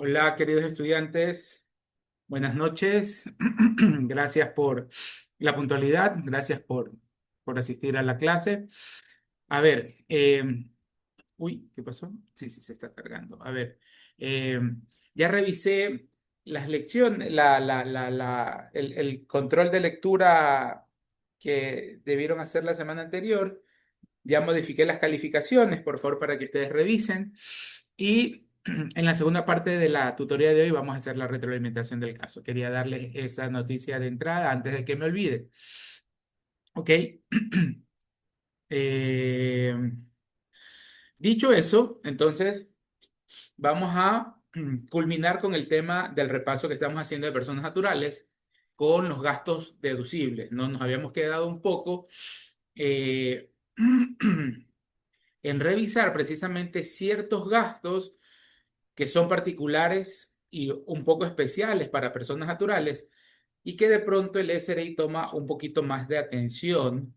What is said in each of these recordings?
Hola, queridos estudiantes. Buenas noches. Gracias por la puntualidad. Gracias por asistir a la clase. A ver, uy, ¿qué pasó? Sí, sí, se está cargando. A ver, eh, ya revisé las lecciones, el control de lectura que debieron hacer la semana anterior. Ya modifiqué las calificaciones, por favor, para que ustedes revisen. Y en la segunda parte de la tutoría de hoy vamos a hacer la retroalimentación del caso. Quería darles esa noticia de entrada antes de que me olvide. ¿Ok? Eh, Dicho eso, entonces vamos a culminar con el tema del repaso que estamos haciendo de personas naturales con los gastos deducibles. ¿No? Nos habíamos quedado un poco eh, en revisar precisamente ciertos gastos que son particulares y un poco especiales para personas naturales y que de pronto el SRI toma un poquito más de atención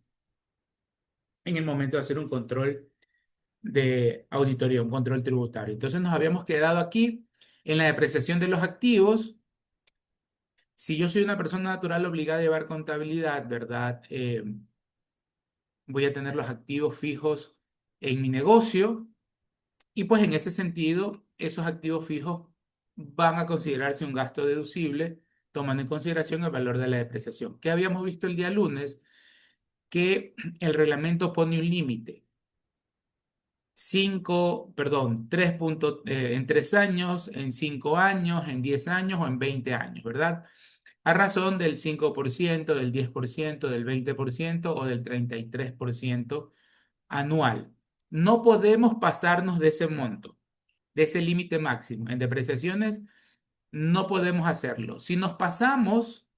en el momento de hacer un control de auditoría, un control tributario. Entonces nos habíamos quedado aquí en la depreciación de los activos. Si yo soy una persona natural obligada a llevar contabilidad, ¿verdad? Voy a tener los activos fijos en mi negocio. Y pues en ese sentido, esos activos fijos van a considerarse un gasto deducible, tomando en consideración el valor de la depreciación. Que habíamos visto el día lunes que el reglamento pone un límite. 3 puntos, en 3 años, en 5 años, en 10 años o en 20 años, ¿verdad? A razón del 5%, del 10%, del 20% o del 33% anual. No podemos pasarnos de ese monto, de ese límite máximo. En depreciaciones no podemos hacerlo. Si nos pasamos,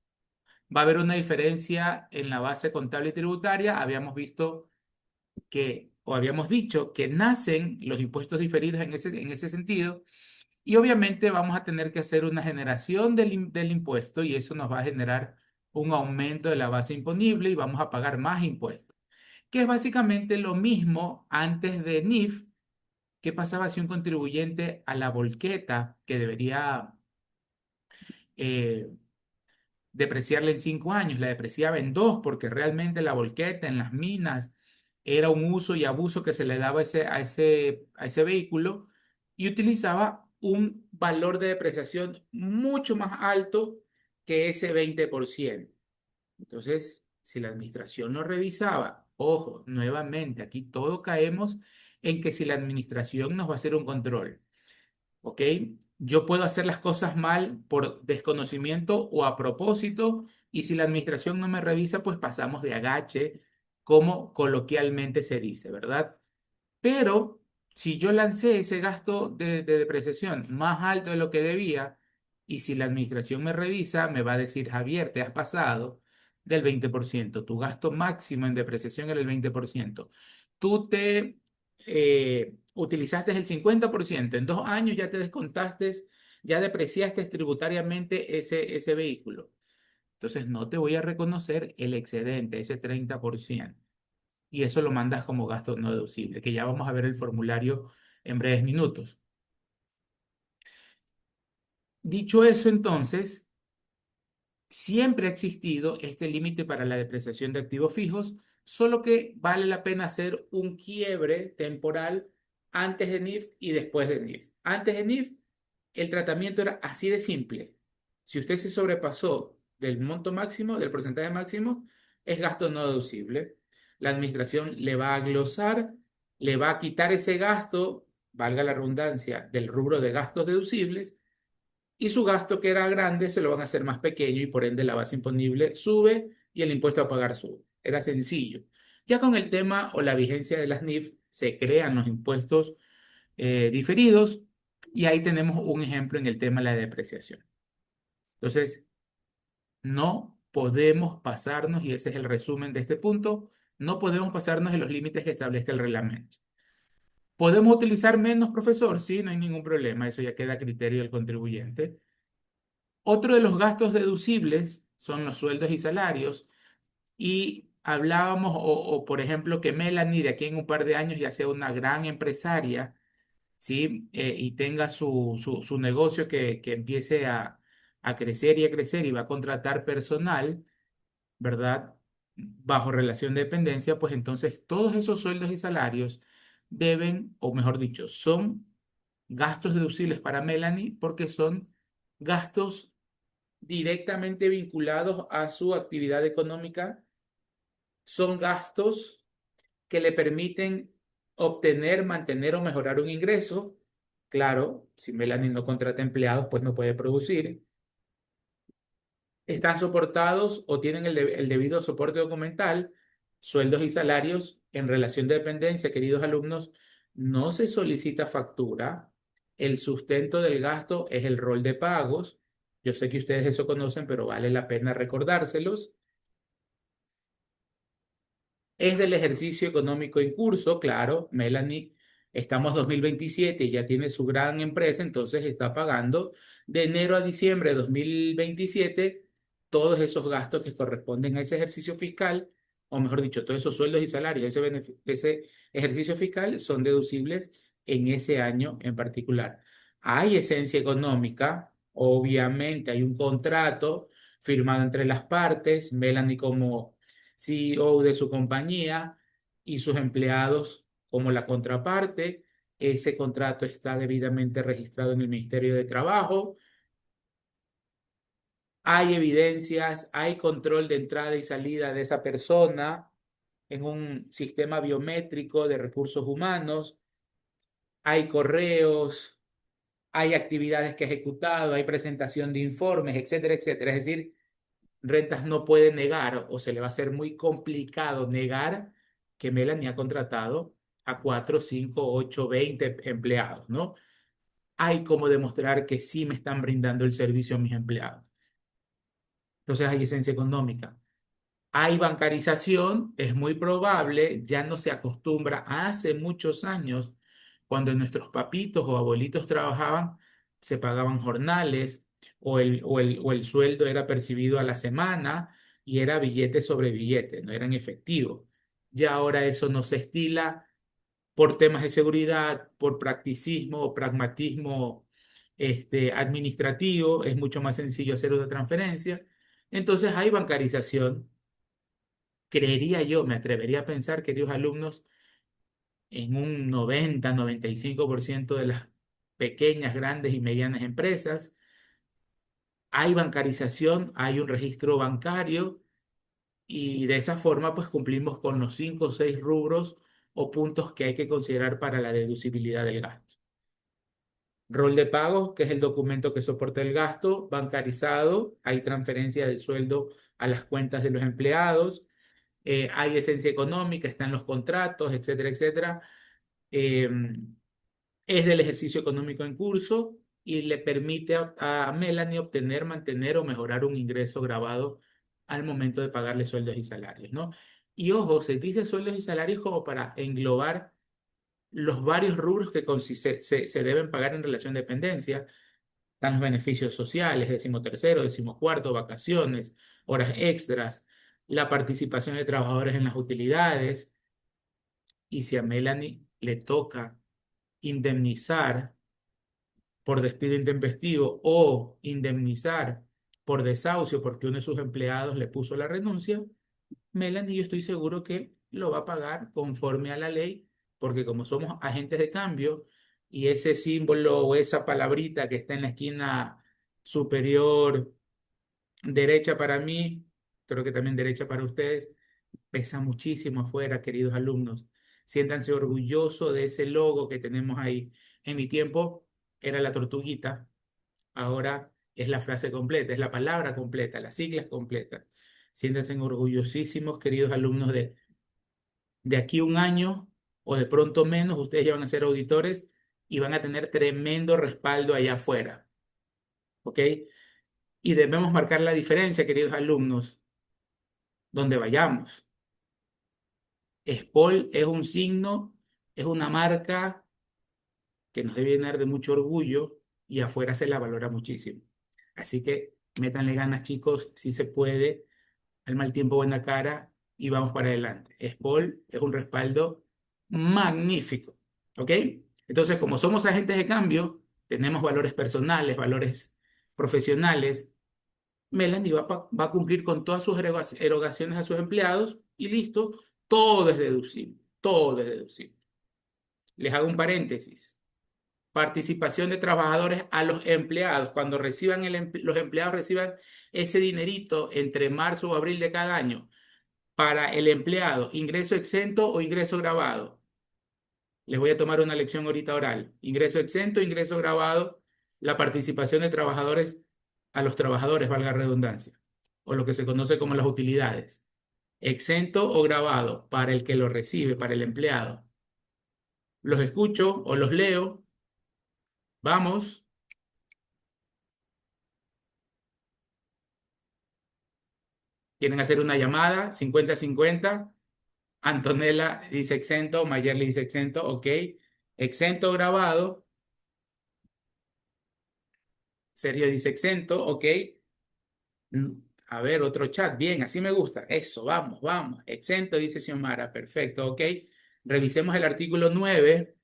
va a haber una diferencia en la base contable y tributaria. Habíamos visto o habíamos dicho que nacen los impuestos diferidos en ese sentido. Y obviamente vamos a tener que hacer una generación del impuesto y eso nos va a generar un aumento de la base imponible y vamos a pagar más impuestos, que es básicamente lo mismo antes de NIF. ¿Qué pasaba si un contribuyente a la volqueta, que debería eh, depreciarla en 5 años, la depreciaba en dos, porque realmente la volqueta en las minas era un uso y abuso que se le daba a ese vehículo y utilizaba un valor de depreciación mucho más alto que ese 20%? Entonces, si la administración no revisaba, ojo, nuevamente, aquí todo caemos en que si la administración nos va a hacer un control, ¿ok? Yo puedo hacer las cosas mal por desconocimiento o a propósito, y si la administración no me revisa, pues pasamos de agache, como coloquialmente se dice, ¿verdad? Pero si yo lancé ese gasto de depreciación más alto de lo que debía, y si la administración me revisa, me va a decir: Javier, te has pasado del 20%. Tu gasto máximo en depreciación era el 20%. Tú utilizaste el 50%. En 2 años ya te descontaste, ya depreciaste tributariamente ese vehículo. Entonces no te voy a reconocer el excedente, ese 30%, y eso lo mandas como gasto no deducible, que ya vamos a ver el formulario en breves minutos. Dicho eso, entonces, siempre ha existido este límite para la depreciación de activos fijos, solo que vale la pena hacer un quiebre temporal antes de NIF y después de NIF. Antes de NIF, el tratamiento era así de simple. Si usted se sobrepasó del monto máximo, del porcentaje máximo, es gasto no deducible. La administración le va a glosar, le va a quitar ese gasto, valga la redundancia, del rubro de gastos deducibles, y su gasto, que era grande, se lo van a hacer más pequeño y por ende la base imponible sube y el impuesto a pagar sube. Era sencillo. Ya con el tema o la vigencia de las NIF se crean los impuestos diferidos, y ahí tenemos un ejemplo en el tema de la depreciación. Entonces, no podemos pasarnos, y ese es el resumen de este punto, no podemos pasarnos de los límites que establezca el reglamento. ¿Podemos utilizar menos, profesor? Sí, no hay ningún problema, eso ya queda a criterio del contribuyente. Otro de los gastos deducibles son los sueldos y salarios. Y hablábamos, por ejemplo, que Melanie de aquí en un par de años ya sea una gran empresaria ¿sí? Y tenga su negocio que empiece a crecer y a crecer y va a contratar personal, ¿verdad? Bajo relación de dependencia, pues entonces todos esos sueldos y salarios deben, o mejor dicho, son gastos deducibles para Melanie porque son gastos directamente vinculados a su actividad económica, son gastos que le permiten obtener, mantener o mejorar un ingreso. Claro, si Melanie no contrata empleados, pues no puede producir. Están soportados o tienen el debido soporte documental, sueldos y salarios en relación de dependencia, queridos alumnos, no se solicita factura. El sustento del gasto es el rol de pagos. Yo sé que ustedes eso conocen, pero vale la pena recordárselos. Es del ejercicio económico en curso, claro, Melanie, estamos 2027 y ya tiene su gran empresa, entonces está pagando de enero a diciembre de 2027 todos esos gastos que corresponden a ese ejercicio fiscal, o mejor dicho, todos esos sueldos y salarios de ese ejercicio fiscal son deducibles en ese año en particular. Hay esencia económica, obviamente hay un contrato firmado entre las partes, Melanie como CEO de su compañía y sus empleados como la contraparte. Ese contrato está debidamente registrado en el Ministerio de Trabajo. Hay evidencias, hay control de entrada y salida de esa persona en un sistema biométrico de recursos humanos. Hay correos, hay actividades que ha ejecutado, hay presentación de informes, etcétera, etcétera. Es decir, Rentas no puede negar o se le va a hacer muy complicado negar que Melanie ha contratado a 4, 5, 8, 20 empleados, ¿no? Hay como demostrar que sí me están brindando el servicio a mis empleados. Entonces hay esencia económica. Hay bancarización, es muy probable, ya no se acostumbra. Hace muchos años, cuando nuestros papitos o abuelitos trabajaban, se pagaban jornales o el sueldo era percibido a la semana y era billete sobre billete, no era en efectivo. Ya ahora eso no se estila por temas de seguridad, por practicismo o pragmatismo administrativo, es mucho más sencillo hacer una transferencia. Entonces hay bancarización. Creería yo, me atrevería a pensar, queridos alumnos, en un 90-95% de las pequeñas, grandes y medianas empresas. Hay bancarización, hay un registro bancario y de esa forma pues cumplimos con los 5 o 6 rubros o puntos que hay que considerar para la deducibilidad del gasto. Rol de pagos, que es el documento que soporta el gasto, bancarizado, hay transferencia del sueldo a las cuentas de los empleados, hay esencia económica, están los contratos, etcétera, etcétera. Eh, es del ejercicio económico en curso y le permite a Melanie obtener, mantener o mejorar un ingreso grabado al momento de pagarle sueldos y salarios, ¿no? Y ojo, se dice sueldos y salarios como para englobar los varios rubros que se deben pagar en relación de dependencia. Están los beneficios sociales, 13º, 14º, vacaciones, horas extras, la participación de trabajadores en las utilidades. Y si a Melanie le toca indemnizar por despido intempestivo o indemnizar por desahucio porque uno de sus empleados le puso la renuncia, Melanie yo estoy seguro que lo va a pagar conforme a la ley, porque como somos agentes de cambio y ese símbolo o esa palabrita que está en la esquina superior derecha para mí, creo que también derecha para ustedes, pesa muchísimo afuera, queridos alumnos. Siéntanse orgullosos de ese logo que tenemos ahí. En mi tiempo era la tortuguita, ahora es la frase completa, es la palabra completa, las siglas completas. Siéntanse orgullosísimos, queridos alumnos, de aquí un año o de pronto menos, ustedes ya van a ser auditores y van a tener tremendo respaldo allá afuera, ¿ok? Y debemos marcar la diferencia, queridos alumnos, donde vayamos. SPOL es un signo, es una marca que nos debe llenar de mucho orgullo y afuera se la valora muchísimo. Así que métanle ganas, chicos, si se puede, al mal tiempo buena cara y vamos para adelante. SPOL es un respaldo magnífico, ¿ok? Entonces, como somos agentes de cambio, tenemos valores personales, valores profesionales. Melanie va a cumplir con todas sus erogaciones a sus empleados y listo, todo es deducible, todo es deducible. Les hago un paréntesis. Participación de trabajadores a los empleados. Cuando reciban los empleados reciban ese dinerito entre marzo o abril de cada año. Para el empleado, ingreso exento o ingreso grabado. Les voy a tomar una lección ahorita oral. Ingreso exento, ingreso grabado, la participación de trabajadores a los trabajadores, valga la redundancia, o lo que se conoce como las utilidades. Exento o grabado para el que lo recibe, para el empleado. Los escucho o los leo. Vamos. ¿Quieren hacer una llamada? 50-50. Antonella dice exento, Mayerly dice exento, ok. Exento grabado. Sergio dice exento, ok. Mm, A ver, otro chat. Bien, así me gusta. Eso, vamos, vamos. Exento, dice Xiomara. Perfecto, ok. Revisemos el artículo 9.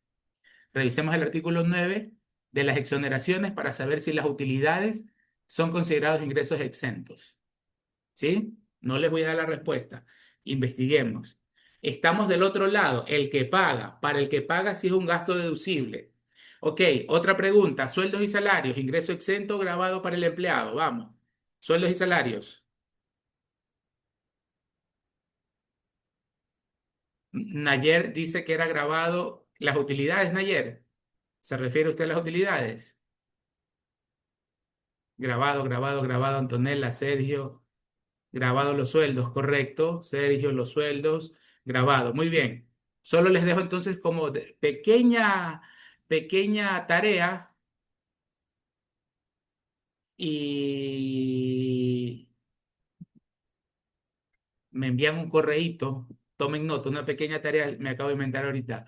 Revisemos el artículo 9 de las exoneraciones para saber si las utilidades son considerados ingresos exentos. ¿Sí? No les voy a dar la respuesta. Investiguemos. Estamos del otro lado, el que paga. Para el que paga sí es un gasto deducible. Ok, otra pregunta. Sueldos y salarios, ingreso exento grabado para el empleado. Vamos. Sueldos y salarios. Nayer dice que era grabado las utilidades, Nayer. ¿Se refiere usted a las utilidades? Grabado, grabado, grabado, Antonella, Sergio. Grabado los sueldos, correcto. Sergio, los sueldos, grabado. Muy bien. Solo les dejo entonces como pequeña tarea y me envían un correíto. Tomen nota, una pequeña tarea me acabo de inventar ahorita.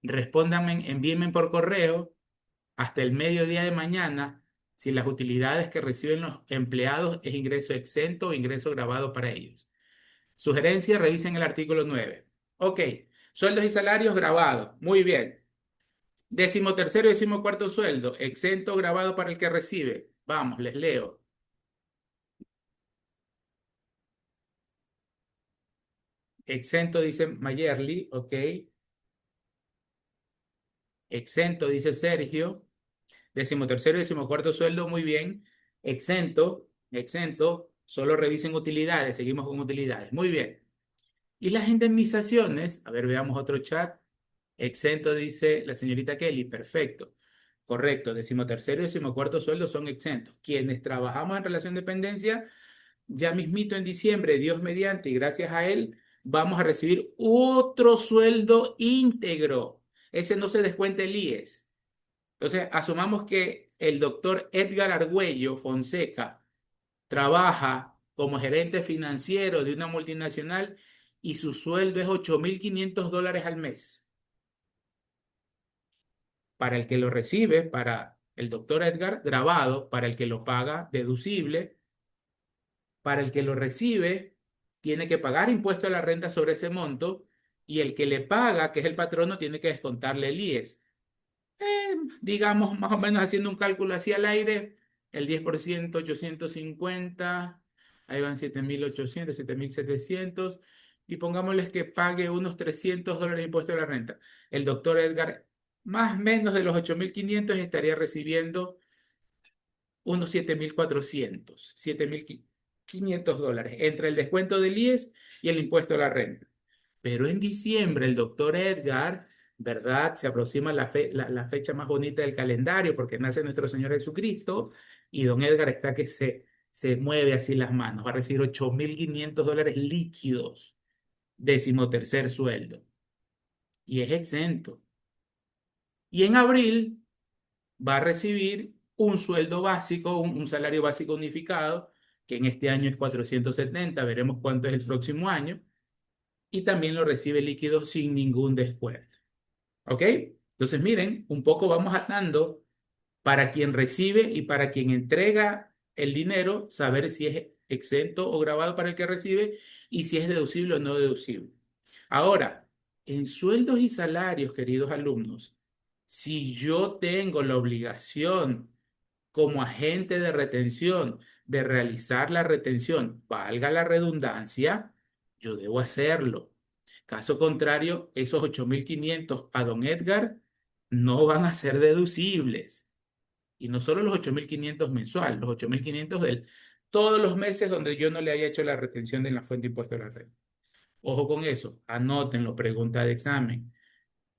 Respóndanme, envíenme por correo hasta el mediodía de mañana si las utilidades que reciben los empleados es ingreso exento o ingreso grabado para ellos. Sugerencia, revisen el artículo 9. Ok, sueldos y salarios grabados. Muy bien. 13º y 14º sueldo, exento grabado para el que recibe. Vamos, les leo. Exento dice Mayerly, ok. Exento dice Sergio. 13º y 14º sueldo, muy bien. Exento, exento. Solo revisen utilidades. Seguimos con utilidades. Muy bien. Y las indemnizaciones, a ver, veamos otro chat. Exento, dice la señorita Kelly. Perfecto. Correcto. 13º y 14º sueldo son exentos. Quienes trabajamos en relación de dependencia, ya mismito en diciembre, Dios mediante, y gracias a él, vamos a recibir otro sueldo íntegro. Ese no se descuenta el IES. Entonces, asumamos que el doctor Edgar Argüello Fonseca trabaja como gerente financiero de una multinacional y su sueldo es $8.500 al mes. Para el que lo recibe, para el doctor Edgar, grabado, para el que lo paga, deducible, para el que lo recibe, tiene que pagar impuesto a la renta sobre ese monto y el que le paga, que es el patrono, tiene que descontarle el IES. Digamos, más o menos haciendo un cálculo así al aire, el 10%, 850, ahí van 7.800, 7.700, y pongámosles que pague unos $300 de impuesto a la renta. El doctor Edgar, más o menos de los 8.500, estaría recibiendo unos 7.400, $7.500, entre el descuento del IES y el impuesto a la renta. Pero en diciembre el doctor Edgar, ¿verdad? Se aproxima la fecha más bonita del calendario porque nace nuestro Señor Jesucristo y don Edgar está que se mueve así las manos. Va a recibir $8.500 líquidos, 13º sueldo. Y es exento. Y en abril va a recibir un sueldo básico, un salario básico unificado, que en este año es 470, veremos cuánto es el próximo año, y también lo recibe líquido sin ningún descuento. ¿Ok? Entonces, miren, un poco vamos atando para quien recibe y para quien entrega el dinero, saber si es exento o grabado para el que recibe y si es deducible o no deducible. Ahora, en sueldos y salarios, queridos alumnos, Si yo tengo la obligación como agente de retención de realizar la retención, valga la redundancia, yo debo hacerlo. Caso contrario, esos 8.500 a don Edgar no van a ser deducibles. Y no solo los 8.500 mensual, los 8.500 del todos los meses donde yo no le haya hecho la retención de la fuente de impuesto a la renta. Ojo con eso, anótenlo, pregunta de examen.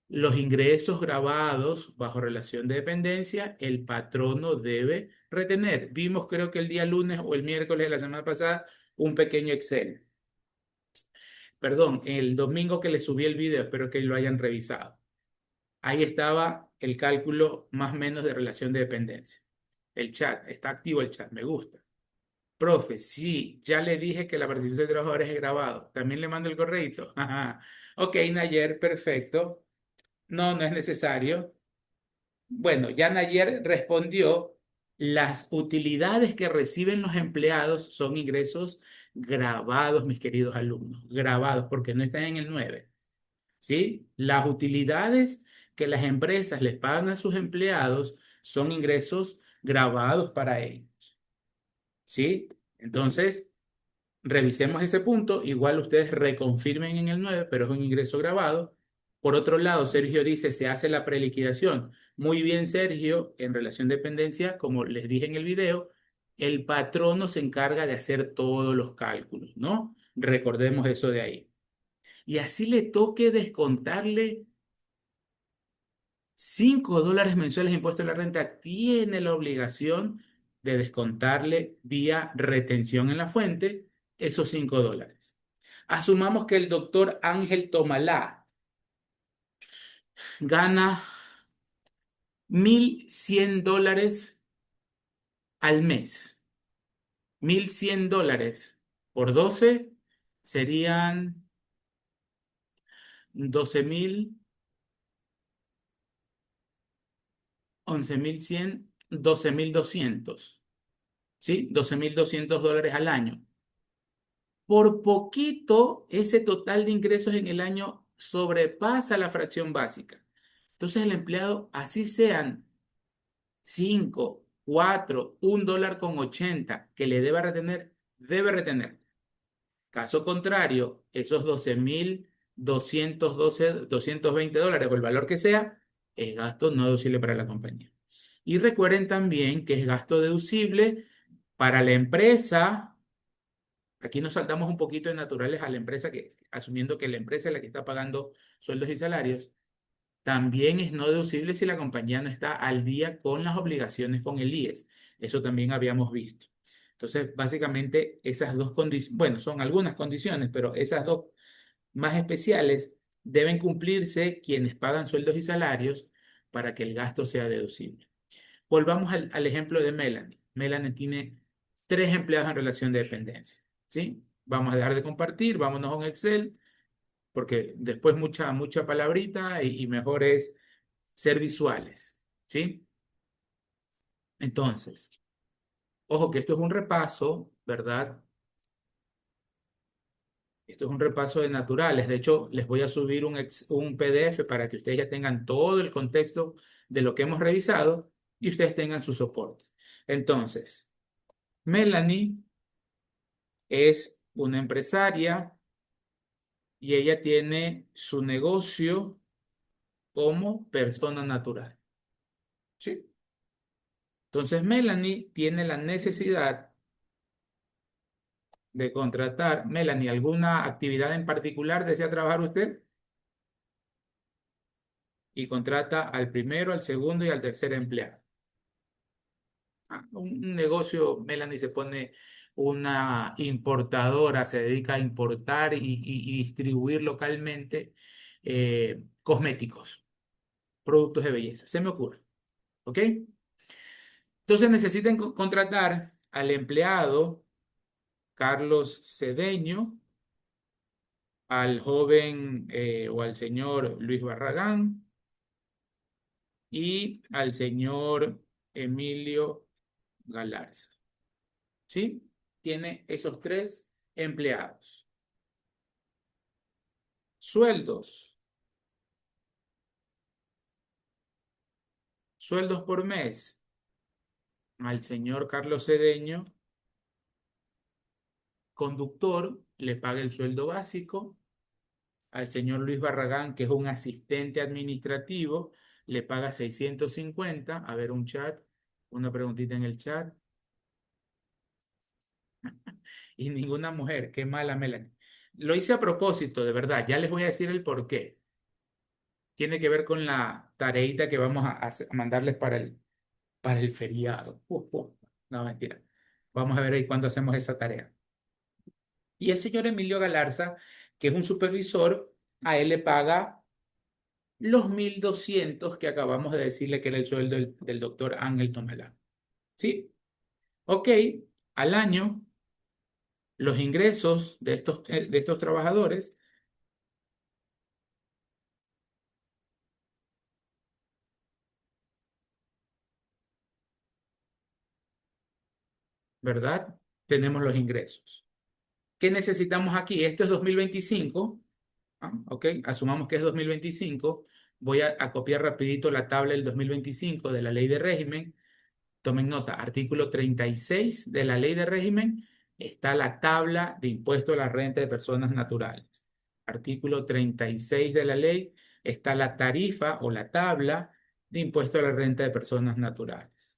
Los ingresos grabados bajo relación de dependencia, el patrono debe retener. Vimos, creo que el día lunes o el miércoles de la semana pasada, un pequeño Excel. Perdón, el domingo que le subí el video, espero que lo hayan revisado. Ahí estaba el cálculo más o menos de relación de dependencia. El chat, está activo el chat, me gusta. Profe, sí, ya le dije que la participación de trabajadores es grabado. También le mando el correito. Ajá. Ok, Nayer, perfecto. No, no es necesario. Bueno, ya Nayer respondió, las utilidades que reciben los empleados son ingresos grabados, mis queridos alumnos, grabados, porque no están en el 9. ¿Sí? Las utilidades que las empresas les pagan a sus empleados son ingresos grabados para ellos, ¿sí? Entonces, revisemos ese punto. Igual ustedes reconfirmen en el 9, pero es un ingreso grabado. Por otro lado, Sergio dice, se hace la preliquidación. Muy bien, Sergio, en relación de dependencia, como les dije en el video, el patrono se encarga de hacer todos los cálculos, ¿no? Recordemos eso de ahí. Y así le toque descontarle $5 mensuales de impuesto a la renta, tiene la obligación de descontarle vía retención en la fuente esos $5. Asumamos que el doctor Ángel Tomalá gana $1.100 al mes. $1.100 por 12 serían 12.000, 11.100, 12.200. ¿Sí? $12.200 al año. Por poquito, ese total de ingresos en el año sobrepasa la fracción básica. Entonces el empleado, así sean 5, 4, $1.80 que le deba retener, debe retener. Caso contrario, esos 12.212, $220 o el valor que sea, es gasto no deducible para la compañía. Y recuerden también que es gasto deducible para la empresa. Aquí nos saltamos un poquito de naturales a la empresa, que, asumiendo que la empresa es la que está pagando sueldos y salarios. También es no deducible si la compañía no está al día con las obligaciones con el IES. Eso también habíamos visto. Entonces, básicamente, esas dos condiciones, bueno, son algunas condiciones, pero esas dos más especiales deben cumplirse quienes pagan sueldos y salarios para que el gasto sea deducible. Volvamos al ejemplo de Melanie. Melanie tiene 3 empleados en relación de dependencia, ¿sí? Vamos a dejar de compartir, vámonos a un Excel, porque después mucha palabrita y mejor es ser visuales, ¿sí? Entonces, ojo que esto es un repaso, ¿verdad? Esto es un repaso de naturales. De hecho, les voy a subir un PDF para que ustedes ya tengan todo el contexto de lo que hemos revisado y ustedes tengan su soporte. Entonces, Melanie es una empresaria y ella tiene su negocio como persona natural. ¿Sí? Entonces, Melanie tiene la necesidad de contratar. Melanie, ¿alguna actividad en particular desea trabajar usted? Y contrata al primero, al segundo y al tercer empleado. Un negocio, Melanie se pone una importadora, se dedica a importar y distribuir localmente cosméticos, productos de belleza. Se me ocurre. ¿Ok? Entonces necesitan contratar al empleado Carlos Cedeño, al joven o al señor Luis Barragán y al señor Emilio Galarza. ¿Sí? Tiene esos 3 empleados. Sueldos. Sueldos por mes. Al señor Carlos Cedeño, conductor, le paga el sueldo básico. Al señor Luis Barragán, que es un asistente administrativo, le paga 650. A ver, un chat, una preguntita en el chat. Y ninguna mujer, qué mala Melanie. Lo hice a propósito, de verdad, ya les voy a decir el por qué. Tiene que ver con la tareita que vamos a mandarles para el feriado. No, mentira. Vamos a ver ahí cuándo hacemos esa tarea. Y el señor Emilio Galarza, que es un supervisor, a él le paga los 1.200 que acabamos de decirle que era el sueldo del doctor Ángel Tomelán. ¿Sí? Ok, al año, los ingresos de estos trabajadores, ¿verdad? Tenemos los ingresos. ¿Qué necesitamos aquí? Esto es 2025. Ok, asumamos que es 2025. Voy a copiar rapidito la tabla del 2025 de la ley de régimen. Tomen nota, artículo 36 de la ley de régimen está la tabla de impuesto a la renta de personas naturales. Artículo 36 de la ley está la tarifa o la tabla de impuesto a la renta de personas naturales.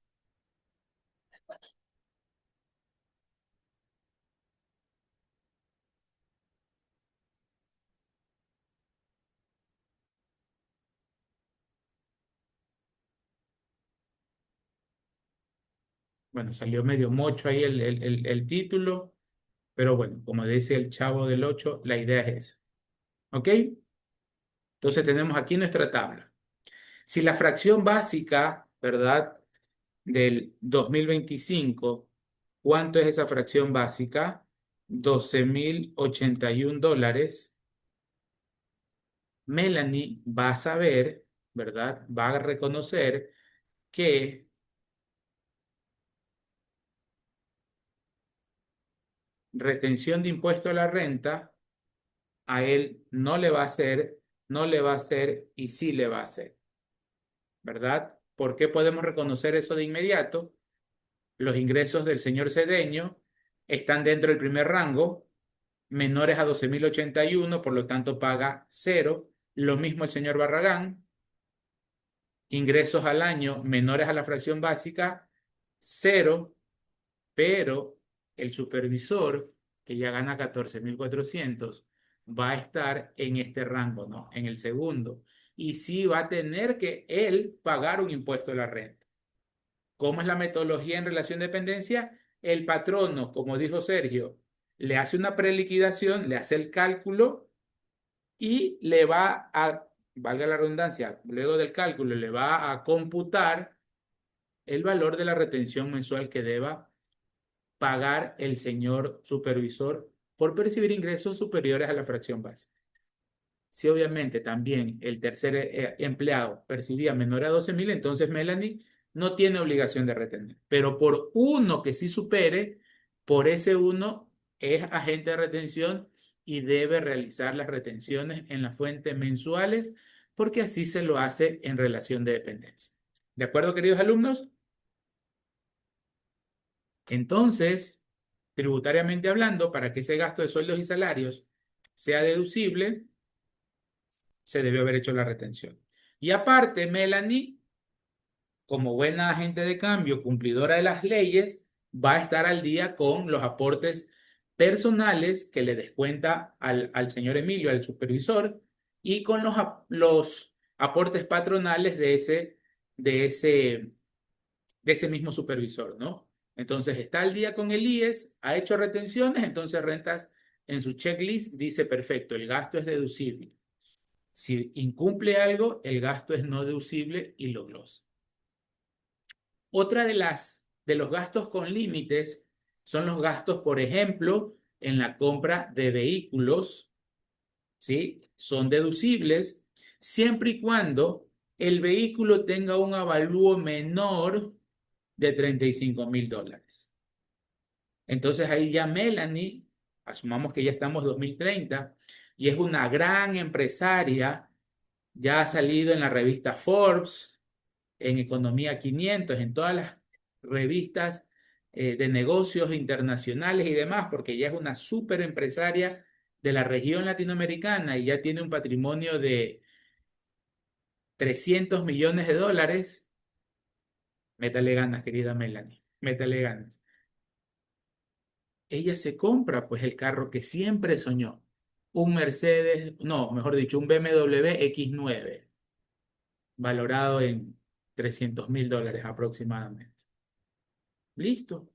Bueno, salió medio mocho ahí el título, pero bueno, como dice el Chavo del 8, la idea es esa. ¿Ok? Entonces tenemos aquí nuestra tabla. Si la fracción básica, ¿verdad? Del 2025, ¿cuánto es esa fracción básica? 12.081 dólares. Melanie va a saber, ¿verdad? Va a reconocer que retención de impuesto a la renta a él no le va a hacer, no le va a hacer y sí le va a hacer, ¿verdad? ¿Por qué podemos reconocer eso de inmediato? Los ingresos del señor Cedeño están dentro del primer rango, menores a 12.081, por lo tanto paga cero. Lo mismo el señor Barragán, ingresos al año menores a la fracción básica, cero, pero el supervisor, que ya gana 14.400, va a estar en este rango, ¿no? En el segundo. Y sí va a tener que él pagar un impuesto a la renta. ¿Cómo es la metodología en relación de dependencia? El patrono, como dijo Sergio, le hace una preliquidación, le hace el cálculo y le va a, valga la redundancia, luego del cálculo, le va a computar el valor de la retención mensual que deba pagar el señor supervisor por percibir ingresos superiores a la fracción básica. Si obviamente también el tercer empleado percibía menor a 12.000, entonces Melanie no tiene obligación de retener. Pero por uno que sí supere, por ese uno es agente de retención y debe realizar las retenciones en las fuentes mensuales porque así se lo hace en relación de dependencia. ¿De acuerdo, queridos alumnos? Entonces, tributariamente hablando, para que ese gasto de sueldos y salarios sea deducible, se debió haber hecho la retención. Y aparte, Melanie, como buena agente de cambio, cumplidora de las leyes, va a estar al día con los aportes personales que le descuenta al señor Emilio, al supervisor, y con los aportes patronales de ese, de ese mismo supervisor, ¿no? Entonces está al día con el IES, ha hecho retenciones, entonces rentas en su checklist dice perfecto, el gasto es deducible. Si incumple algo, el gasto es no deducible y lo glosa. Otra de los gastos con límites son los gastos, por ejemplo, en la compra de vehículos, ¿sí? Son deducibles siempre y cuando el vehículo tenga un avalúo menor de 35.000 dólares. Entonces ahí ya Melanie, asumamos que ya estamos 2030 y es una gran empresaria, ya ha salido en la revista Forbes, en Economía 500, en todas las revistas de negocios internacionales y demás, porque ella es una súper empresaria de la región latinoamericana y ya tiene un patrimonio de 300 millones de dólares. Métale ganas, querida Melanie, métale ganas. Ella se compra pues el carro que siempre soñó, un Mercedes, no, mejor dicho, un BMW X9, valorado en 300.000 dólares aproximadamente. Listo.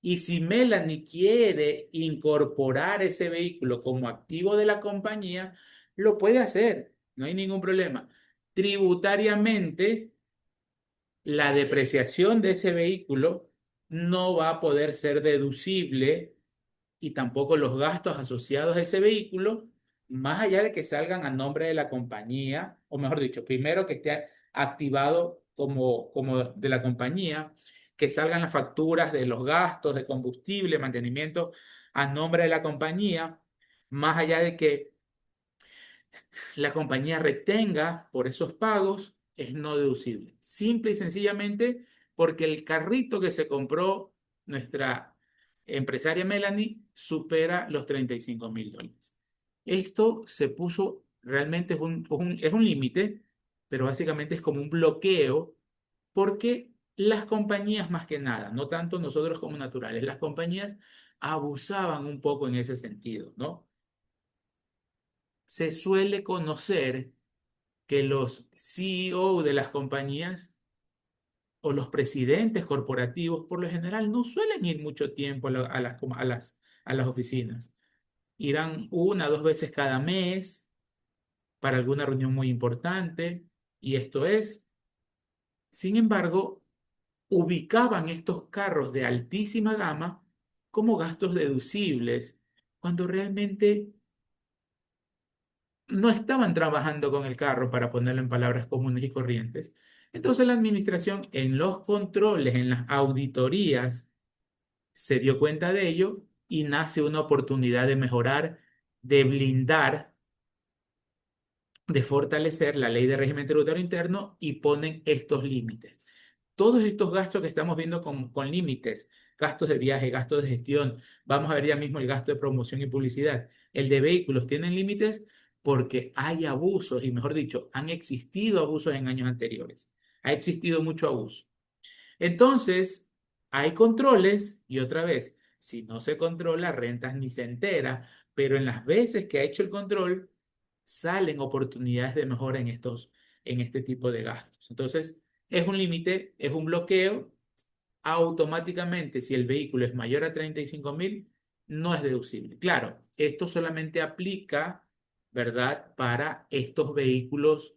Y si Melanie quiere incorporar ese vehículo como activo de la compañía, lo puede hacer, no hay ningún problema. Tributariamente, la depreciación de ese vehículo no va a poder ser deducible y tampoco los gastos asociados a ese vehículo, más allá de que salgan a nombre de la compañía, o mejor dicho, primero que esté activado como de la compañía, que salgan las facturas de los gastos de combustible, mantenimiento a nombre de la compañía, más allá de que la compañía retenga por esos pagos, es no deducible. Simple y sencillamente porque el carrito que se compró nuestra empresaria Melanie supera los 35.000 dólares. Esto se puso, realmente es un límite, pero básicamente es como un bloqueo porque las compañías más que nada, no tanto nosotros como naturales, las compañías abusaban un poco en ese sentido, ¿no? Se suele conocer que los CEO de las compañías o los presidentes corporativos por lo general no suelen ir mucho tiempo a las oficinas. Irán una o dos veces cada mes para alguna reunión muy importante y esto es. Sin embargo, ubicaban estos carros de altísima gama como gastos deducibles cuando realmente no estaban trabajando con el carro, para ponerlo en palabras comunes y corrientes. Entonces la administración en los controles, en las auditorías, se dio cuenta de ello y nace una oportunidad de mejorar, de blindar, de fortalecer la ley de régimen tributario interno y ponen estos límites. Todos estos gastos que estamos viendo con límites, gastos de viaje, gastos de gestión, vamos a ver ya mismo el gasto de promoción y publicidad, el de vehículos tienen límites porque hay abusos y mejor dicho, han existido abusos en años anteriores. Ha existido mucho abuso. Entonces, hay controles y otra vez, si no se controla, rentas ni se entera, pero en las veces que ha hecho el control, salen oportunidades de mejora en este tipo de gastos. Entonces, es un límite, es un bloqueo. Automáticamente, si el vehículo es mayor a 35.000, no es deducible. Claro, esto solamente aplica, ¿verdad?, para estos vehículos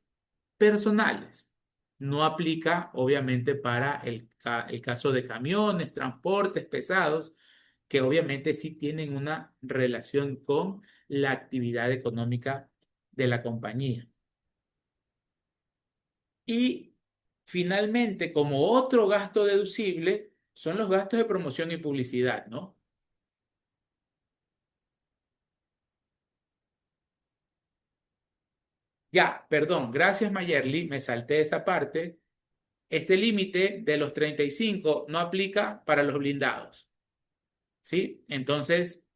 personales. No aplica, obviamente, para el caso de camiones, transportes pesados, que obviamente sí tienen una relación con la actividad económica de la compañía. Y finalmente, como otro gasto deducible, son los gastos de promoción y publicidad, ¿no? Ya, perdón, gracias Mayerly, me salté esa parte. Este límite de los 35 no aplica para los blindados, ¿sí? Entonces,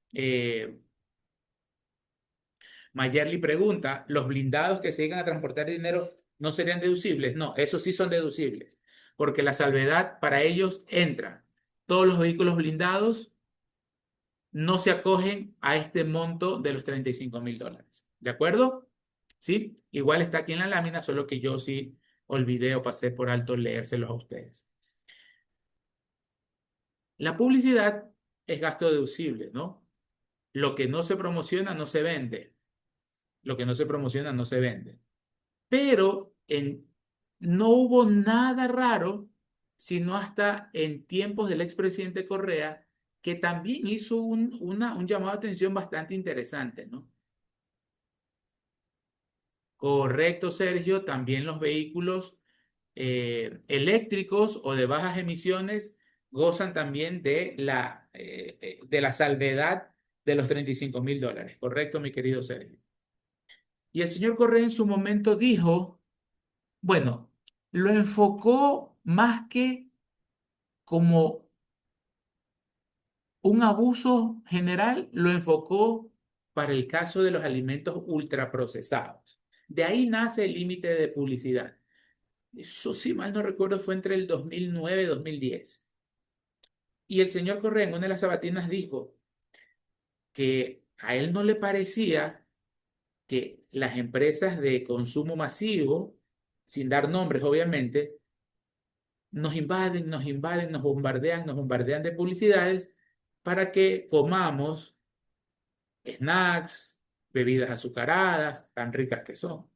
Mayerly pregunta, ¿los blindados que se llegan a transportar dinero no serían deducibles? No, esos sí son deducibles, porque la salvedad para ellos entra. Todos los vehículos blindados no se acogen a este monto de los 35.000 dólares. ¿De acuerdo? ¿Sí? Igual está aquí en la lámina, solo que yo sí olvidé o pasé por alto leérselos a ustedes. La publicidad es gasto deducible, ¿no? Lo que no se promociona no se vende. Lo que no se promociona no se vende. Pero no hubo nada raro, sino hasta en tiempos del expresidente Correa, que también hizo un llamado de atención bastante interesante, ¿no? Correcto, Sergio, también los vehículos eléctricos o de bajas emisiones gozan también de la salvedad de los 35.000 dólares. Correcto, mi querido Sergio. Y el señor Correa en su momento dijo, bueno, lo enfocó más que como un abuso general, lo enfocó para el caso de los alimentos ultraprocesados. De ahí nace el límite de publicidad. Eso, si mal no recuerdo, fue entre el 2009 y 2010. Y el señor Correa en una de las sabatinas dijo que a él no le parecía que las empresas de consumo masivo, sin dar nombres obviamente, nos bombardean de publicidades para que comamos snacks, bebidas azucaradas, tan ricas que son,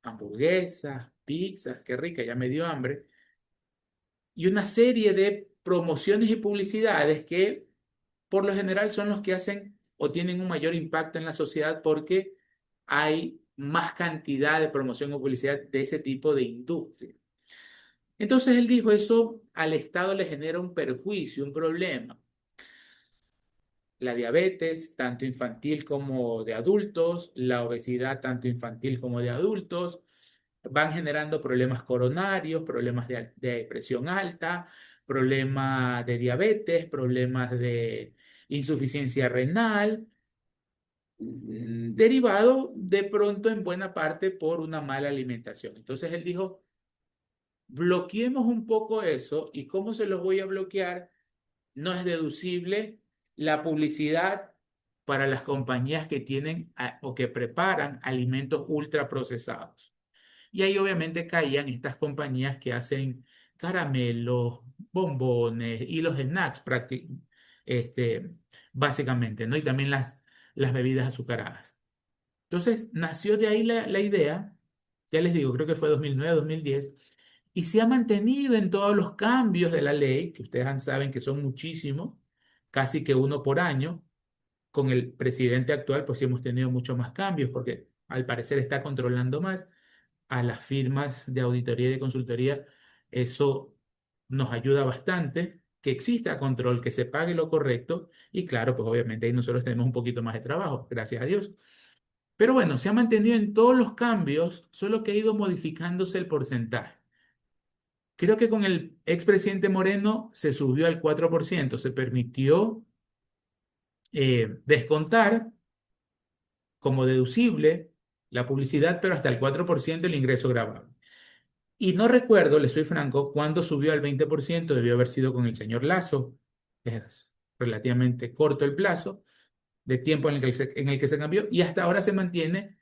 hamburguesas, pizzas, qué rica, ya me dio hambre, y una serie de promociones y publicidades que por lo general son los que hacen o tienen un mayor impacto en la sociedad porque hay más cantidad de promoción o publicidad de ese tipo de industria. Entonces él dijo, eso al Estado le genera un perjuicio, un problema. La diabetes, tanto infantil como de adultos, la obesidad, tanto infantil como de adultos, van generando problemas coronarios, problemas de presión alta, problemas de diabetes, problemas de insuficiencia renal, derivado de pronto en buena parte por una mala alimentación. Entonces él dijo, bloqueemos un poco eso. ¿Y cómo se los voy a bloquear? No es deducible la publicidad para las compañías que tienen o que preparan alimentos ultraprocesados. Y ahí obviamente caían estas compañías que hacen caramelos, bombones y los snacks este, básicamente, ¿no? Y también las bebidas azucaradas. Entonces nació de ahí la idea, ya les digo, creo que fue 2009, 2010, y se ha mantenido en todos los cambios de la ley, que ustedes saben que son muchísimos, casi que uno por año. Con el presidente actual, pues sí hemos tenido muchos más cambios, porque al parecer está controlando más a las firmas de auditoría y de consultoría. Eso nos ayuda bastante, que exista control, que se pague lo correcto, y claro, pues obviamente ahí nosotros tenemos un poquito más de trabajo, gracias a Dios. Pero bueno, se ha mantenido en todos los cambios, solo que ha ido modificándose el porcentaje. Creo que con el expresidente Moreno se subió al 4%, se permitió descontar como deducible la publicidad, pero hasta el 4% el ingreso grabable. Y no recuerdo, le soy franco, cuándo subió al 20%, debió haber sido con el señor Lazo, es relativamente corto el plazo de tiempo en el que se cambió, y hasta ahora se mantiene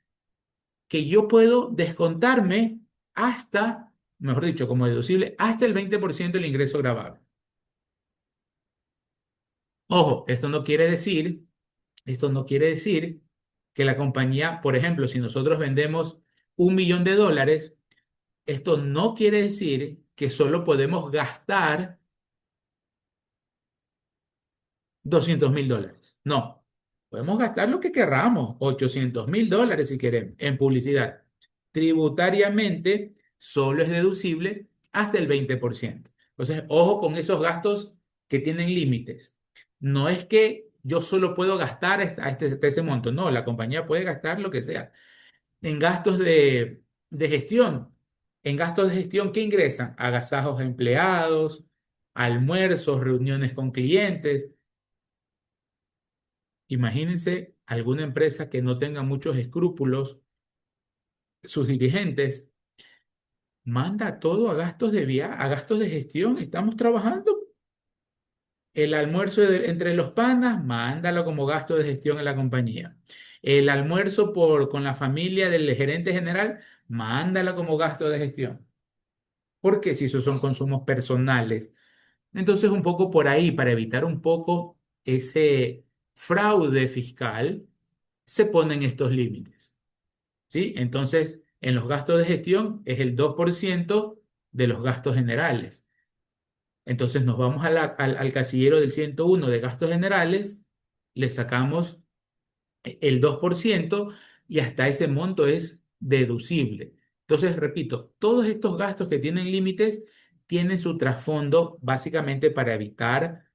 que yo puedo descontarme hasta, mejor dicho, como deducible, hasta el 20% del ingreso grabable. Ojo, esto no quiere decir que la compañía, por ejemplo, si nosotros vendemos $1 millón, esto no quiere decir que solo podemos gastar $200.000. No, podemos gastar lo que querramos, $800.000 si queremos, en publicidad. Tributariamente, solo es deducible hasta el 20%. Entonces, ojo con esos gastos que tienen límites. No es que yo solo puedo gastar hasta ese monto, no, la compañía puede gastar lo que sea. En gastos de gestión, en gastos de gestión, ¿qué ingresan? Agasajos a empleados, almuerzos, reuniones con clientes. Imagínense alguna empresa que no tenga muchos escrúpulos, sus dirigentes, manda todo a gastos de a gastos de gestión. Estamos trabajando. El almuerzo entre los panas, mándalo como gasto de gestión en la compañía. El almuerzo con la familia del gerente general, mándalo como gasto de gestión. Porque si esos son consumos personales. Entonces, un poco por ahí, para evitar un poco ese fraude fiscal, se ponen estos límites. ¿Sí? Entonces, en los gastos de gestión es el 2% de los gastos generales. Entonces, nos vamos al casillero del 101 de gastos generales, le sacamos el 2% y hasta ese monto es deducible. Entonces, repito, todos estos gastos que tienen límites tienen su trasfondo básicamente para evitar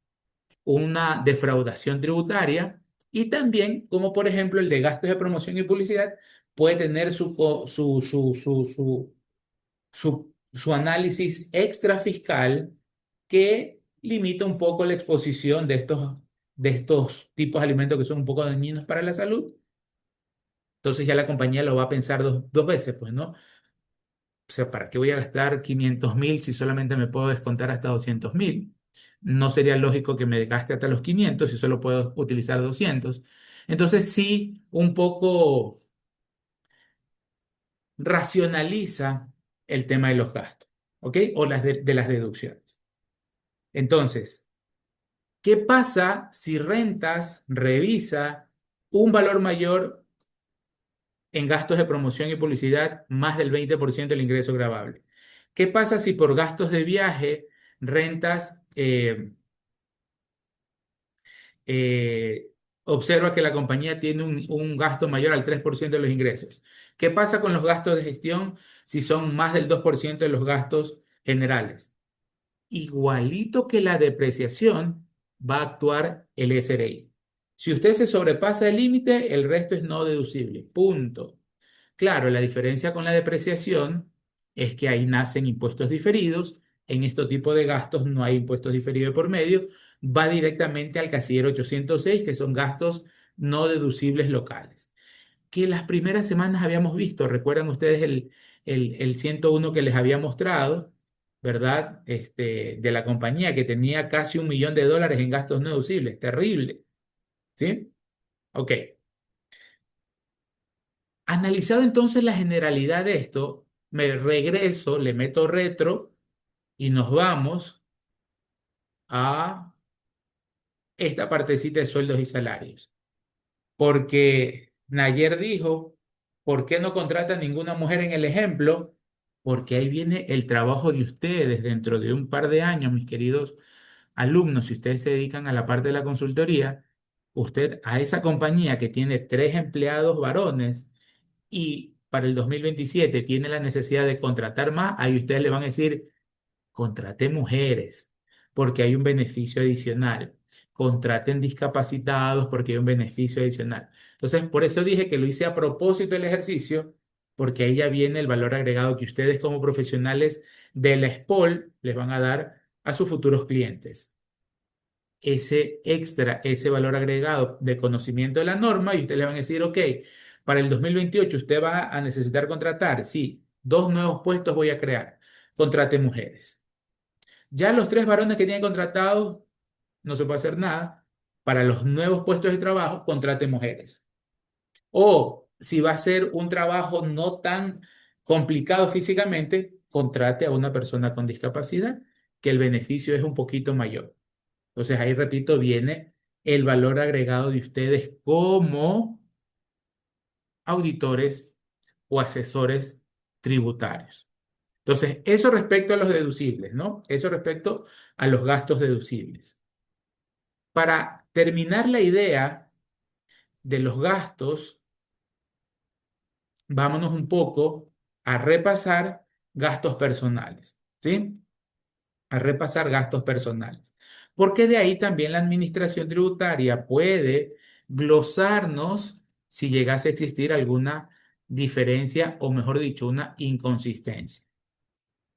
una defraudación tributaria y también, como por ejemplo el de gastos de promoción y publicidad, puede tener su su análisis extrafiscal que limita un poco la exposición de estos tipos de alimentos que son un poco dañinos para la salud. Entonces ya la compañía lo va a pensar dos veces, pues, ¿no? O sea, ¿para qué voy a gastar 500.000 si solamente me puedo descontar hasta 200.000? No sería lógico que me gaste hasta los 500 si solo puedo utilizar 200. Entonces sí, un poco racionaliza el tema de los gastos, ¿ok? O de las deducciones. Entonces, ¿qué pasa si rentas revisa un valor mayor en gastos de promoción y publicidad más del 20% del ingreso gravable? ¿Qué pasa si por gastos de viaje rentas eh, observa que la compañía tiene un gasto mayor al 3% de los ingresos? ¿Qué pasa con los gastos de gestión si son más del 2% de los gastos generales? Igualito que la depreciación, va a actuar el SRI. Si usted se sobrepasa el límite, el resto es no deducible. Punto. Claro, la diferencia con la depreciación es que ahí nacen impuestos diferidos. En este tipo de gastos no hay impuestos diferidos de por medio. Va directamente al casillero 806, que son gastos no deducibles locales que las primeras semanas habíamos visto. ¿Recuerdan ustedes el 101 que les había mostrado, ¿verdad? De la compañía que tenía casi $1.000.000 en gastos no deducibles. Terrible, ¿sí? Ok. Analizado entonces la generalidad de esto, me regreso, le meto retro y nos vamos a esta partecita de sueldos y salarios. Porque Nayer dijo, ¿por qué no contrata ninguna mujer en el ejemplo? Porque ahí viene el trabajo de ustedes dentro de un par de años, mis queridos alumnos. Si ustedes se dedican a la parte de la consultoría, usted a esa compañía que tiene 3 empleados varones y para el 2027 tiene la necesidad de contratar más, ahí ustedes le van a decir, contrate mujeres porque hay un beneficio adicional. Contraten discapacitados porque hay un beneficio adicional. Entonces, por eso dije que lo hice a propósito del ejercicio, porque ahí ya viene el valor agregado que ustedes como profesionales de la SPOL les van a dar a sus futuros clientes. Ese extra, ese valor agregado de conocimiento de la norma y ustedes le van a decir, ok, para el 2028 usted va a necesitar contratar, sí, 2 nuevos puestos voy a crear. Contrate mujeres. Ya los 3 varones que tienen contratados, no se puede hacer nada. Para los nuevos puestos de trabajo, contrate mujeres. O si va a ser un trabajo no tan complicado físicamente, contrate a una persona con discapacidad, que el beneficio es un poquito mayor. Entonces ahí, repito, viene el valor agregado de ustedes como auditores o asesores tributarios. Entonces, eso respecto a los deducibles, ¿no? Eso respecto a los gastos deducibles. Para terminar la idea de los gastos, vámonos un poco a repasar gastos personales, ¿sí? A repasar gastos personales. Porque de ahí también la administración tributaria puede glosarnos si llegase a existir alguna diferencia o, mejor dicho, una inconsistencia.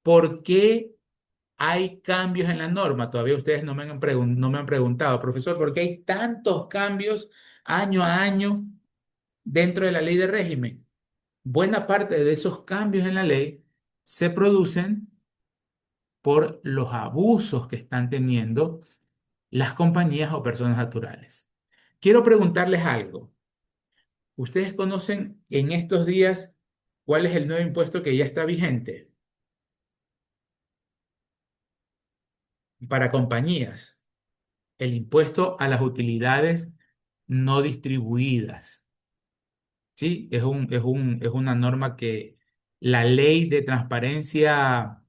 ¿Por qué hay cambios en la norma? Todavía ustedes no me han preguntado, profesor, ¿por qué hay tantos cambios año a año dentro de la ley de régimen? Buena parte de esos cambios en la ley se producen por los abusos que están teniendo las compañías o personas naturales. Quiero preguntarles algo. ¿Ustedes conocen en estos días cuál es el nuevo impuesto que ya está vigente para compañías? El impuesto a las utilidades no distribuidas. ¿Sí? Es una norma que la ley de transparencia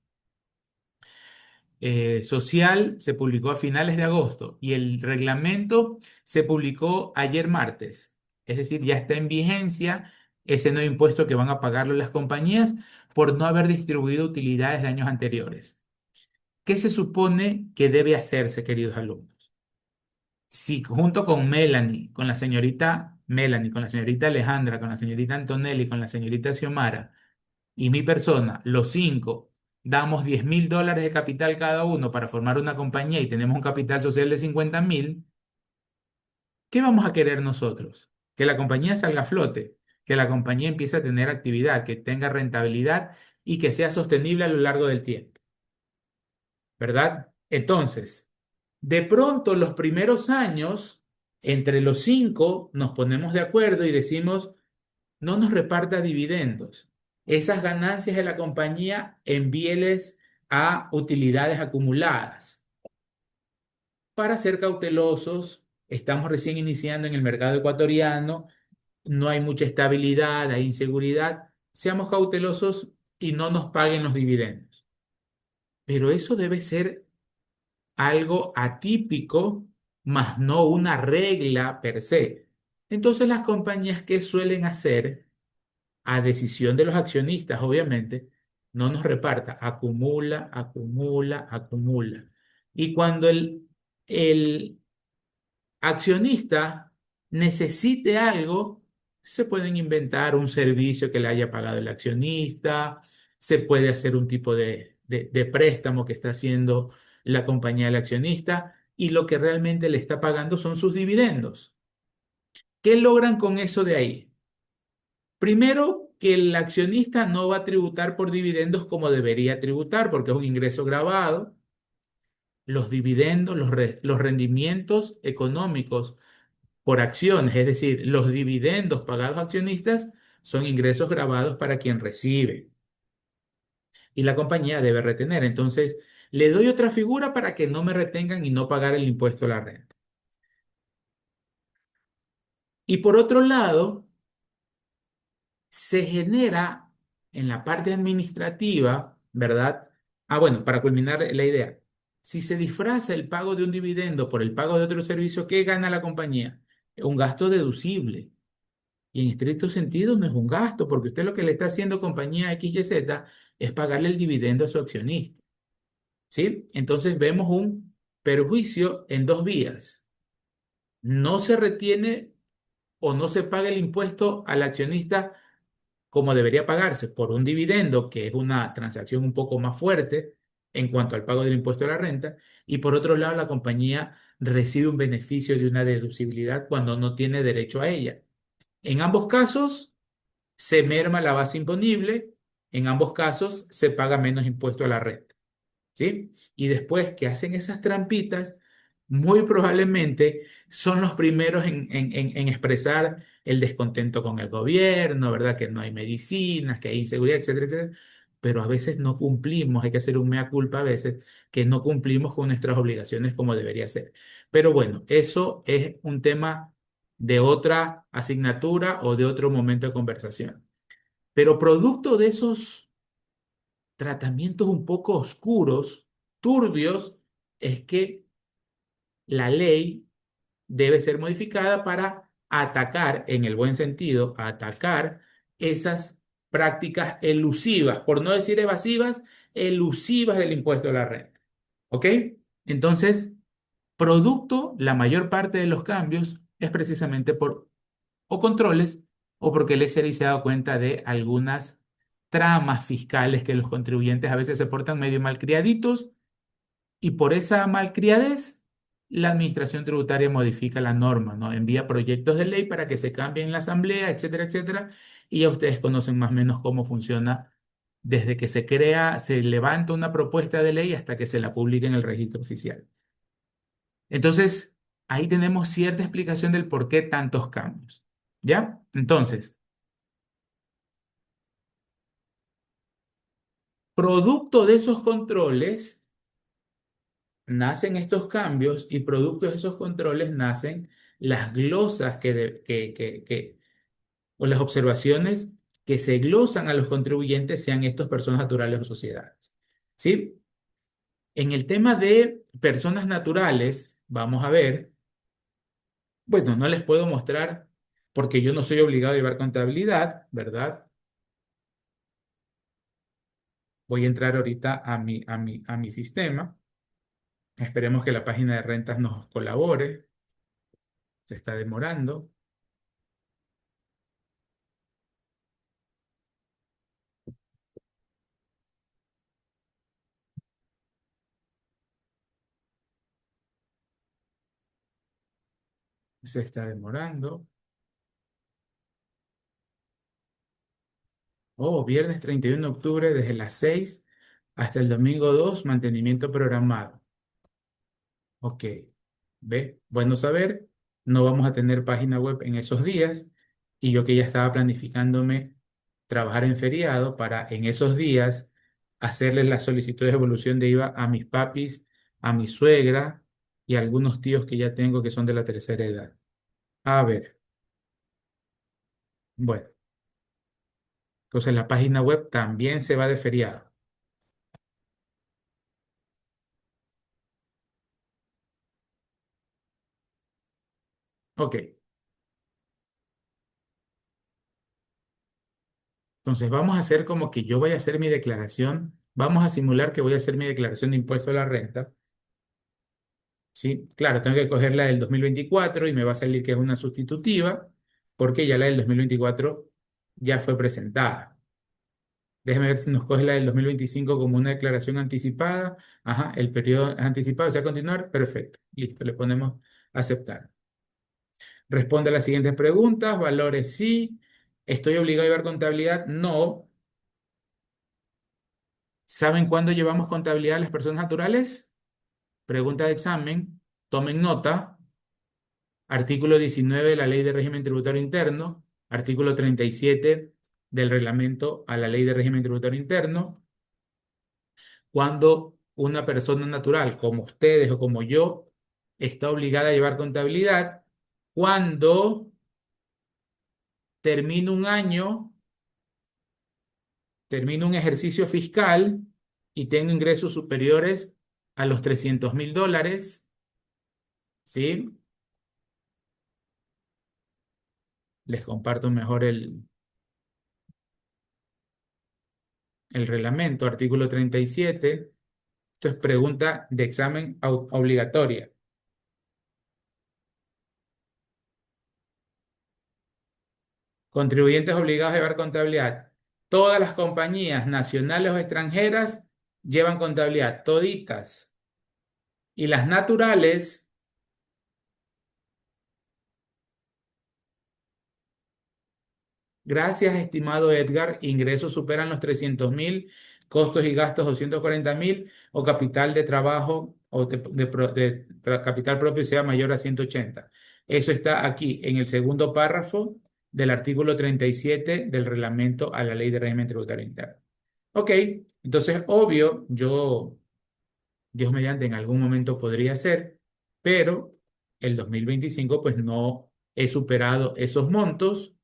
social se publicó a finales de agosto y el reglamento se publicó ayer martes. Es decir, ya está en vigencia ese nuevo impuesto que van a pagarlo las compañías por no haber distribuido utilidades de años anteriores. ¿Qué se supone que debe hacerse, queridos alumnos? Si junto con Melanie, con la señorita Melanie, con la señorita Alejandra, con la señorita Antonelli, con la señorita Xiomara y mi persona, los cinco, damos $10.000 de capital cada uno para formar una compañía y tenemos un capital social de 50.000, ¿qué vamos a querer nosotros? Que la compañía salga a flote, que la compañía empiece a tener actividad, que tenga rentabilidad y que sea sostenible a lo largo del tiempo, ¿verdad? Entonces, de pronto los primeros años, entre los cinco, nos ponemos de acuerdo y decimos, no nos reparta dividendos. Esas ganancias de la compañía envíeles a utilidades acumuladas. Para ser cautelosos, estamos recién iniciando en el mercado ecuatoriano, no hay mucha estabilidad, hay inseguridad. Seamos cautelosos y no nos paguen los dividendos. Pero eso debe ser algo atípico, más no una regla per se. Entonces las compañías, ¿qué suelen hacer? A decisión de los accionistas, obviamente, no nos reparta, acumula, acumula, acumula. Y cuando el accionista necesite algo, se pueden inventar un servicio que le haya pagado el accionista, se puede hacer un tipo de préstamo que está haciendo la compañía del accionista y lo que realmente le está pagando son sus dividendos. ¿Qué logran con eso de ahí? Primero, que el accionista no va a tributar por dividendos como debería tributar, porque es un ingreso grabado. Los dividendos, los rendimientos económicos por acciones, es decir, los dividendos pagados a accionistas, son ingresos grabados para quien recibe y la compañía debe retener. Entonces, le doy otra figura para que no me retengan y no pagar el impuesto a la renta. Y por otro lado, se genera en la parte administrativa, ¿verdad? Ah, bueno, para culminar la idea, si se disfraza el pago de un dividendo por el pago de otro servicio, ¿qué gana la compañía? Un gasto deducible. Y en estricto sentido no es un gasto, porque usted lo que le está haciendo compañía XYZ es pagarle el dividendo a su accionista, ¿sí? Entonces vemos un perjuicio en dos vías. No se retiene o no se paga el impuesto al accionista como debería pagarse por un dividendo, que es una transacción un poco más fuerte en cuanto al pago del impuesto a la renta, y por otro lado la compañía recibe un beneficio de una deducibilidad cuando no tiene derecho a ella. En ambos casos se merma la base imponible, en ambos casos se paga menos impuesto a la renta. ¿Sí? Y después que hacen esas trampitas, muy probablemente son los primeros en expresar el descontento con el gobierno, ¿verdad? Que no hay medicinas, que hay inseguridad, etcétera, etcétera. Pero a veces no cumplimos, hay que hacer un mea culpa a veces, que no cumplimos con nuestras obligaciones como debería ser. Pero bueno, eso es un tema de otra asignatura o de otro momento de conversación. Pero producto de esos tratamientos un poco oscuros, turbios, es que la ley debe ser modificada para atacar, en el buen sentido, atacar esas prácticas elusivas, por no decir evasivas, elusivas del impuesto a la renta. ¿Ok? Entonces, producto, la mayor parte de los cambios es precisamente por o controles o porque el SRI se ha dado cuenta de algunas tramas fiscales que los contribuyentes a veces se portan medio malcriaditos y por esa malcriadez la administración tributaria modifica la norma, ¿no? Envía proyectos de ley para que se cambien en la asamblea, etcétera, etcétera, y ya ustedes conocen más o menos cómo funciona desde que se crea, se levanta una propuesta de ley hasta que se la publica en el registro oficial. Entonces, ahí tenemos cierta explicación del por qué tantos cambios. ¿Ya? Entonces, producto de esos controles nacen estos cambios y producto de esos controles nacen las glosas o las observaciones que se glosan a los contribuyentes, sean estos personas naturales o sociedades. ¿Sí? En el tema de personas naturales, vamos a ver, bueno, no les puedo mostrar porque yo no soy obligado a llevar contabilidad, ¿verdad? Voy a entrar ahorita a mi sistema. Esperemos que la página de rentas nos colabore. Se está demorando. Se está demorando. Oh, viernes 31 de octubre desde las 6 hasta el domingo 2 mantenimiento programado. Ok, ve, bueno saber, no vamos a tener página web en esos días y yo que ya estaba planificándome trabajar en feriado para en esos días hacerles la solicitud de evolución de IVA a mis papis, a mi suegra y a algunos tíos que ya tengo que son de la tercera edad. A ver, bueno, entonces la página web también se va de feriado. Ok, entonces vamos a hacer como que yo voy a hacer mi declaración, vamos a simular que voy a hacer mi declaración de impuesto a la renta. Sí, claro, tengo que coger la del 2024 y me va a salir que es una sustitutiva porque ya la del 2024 ya fue presentada. Déjeme ver si nos coge la del 2025 como una declaración anticipada. Ajá, el periodo es anticipado, o sea, continuar. Perfecto. Listo, le ponemos aceptar. Responde a las siguientes preguntas. Valores sí. ¿Estoy obligado a llevar contabilidad? No. ¿Saben cuándo llevamos contabilidad a las personas naturales? Pregunta de examen. Tomen nota. Artículo 19 de la Ley de Régimen Tributario Interno, artículo 37 del reglamento a la Ley de Régimen Tributario Interno, cuando una persona natural, como ustedes o como yo, está obligada a llevar contabilidad, cuando termina un año, termina un ejercicio fiscal y tengo ingresos superiores a los $300.000, ¿sí? Les comparto mejor el reglamento, artículo 37. Esto es pregunta de examen obligatoria. Contribuyentes obligados a llevar contabilidad. Todas las compañías nacionales o extranjeras llevan contabilidad, toditas. Y las naturales, gracias, estimado Edgar, ingresos superan los 300.000, costos y gastos 240.000 o capital de trabajo o capital propio sea mayor a 180. Eso está aquí en el segundo párrafo del artículo 37 del reglamento a la Ley de Régimen Tributario Interno. Ok, entonces obvio, yo, Dios mediante, en algún momento podría ser, pero el 2025 pues no he superado esos montos.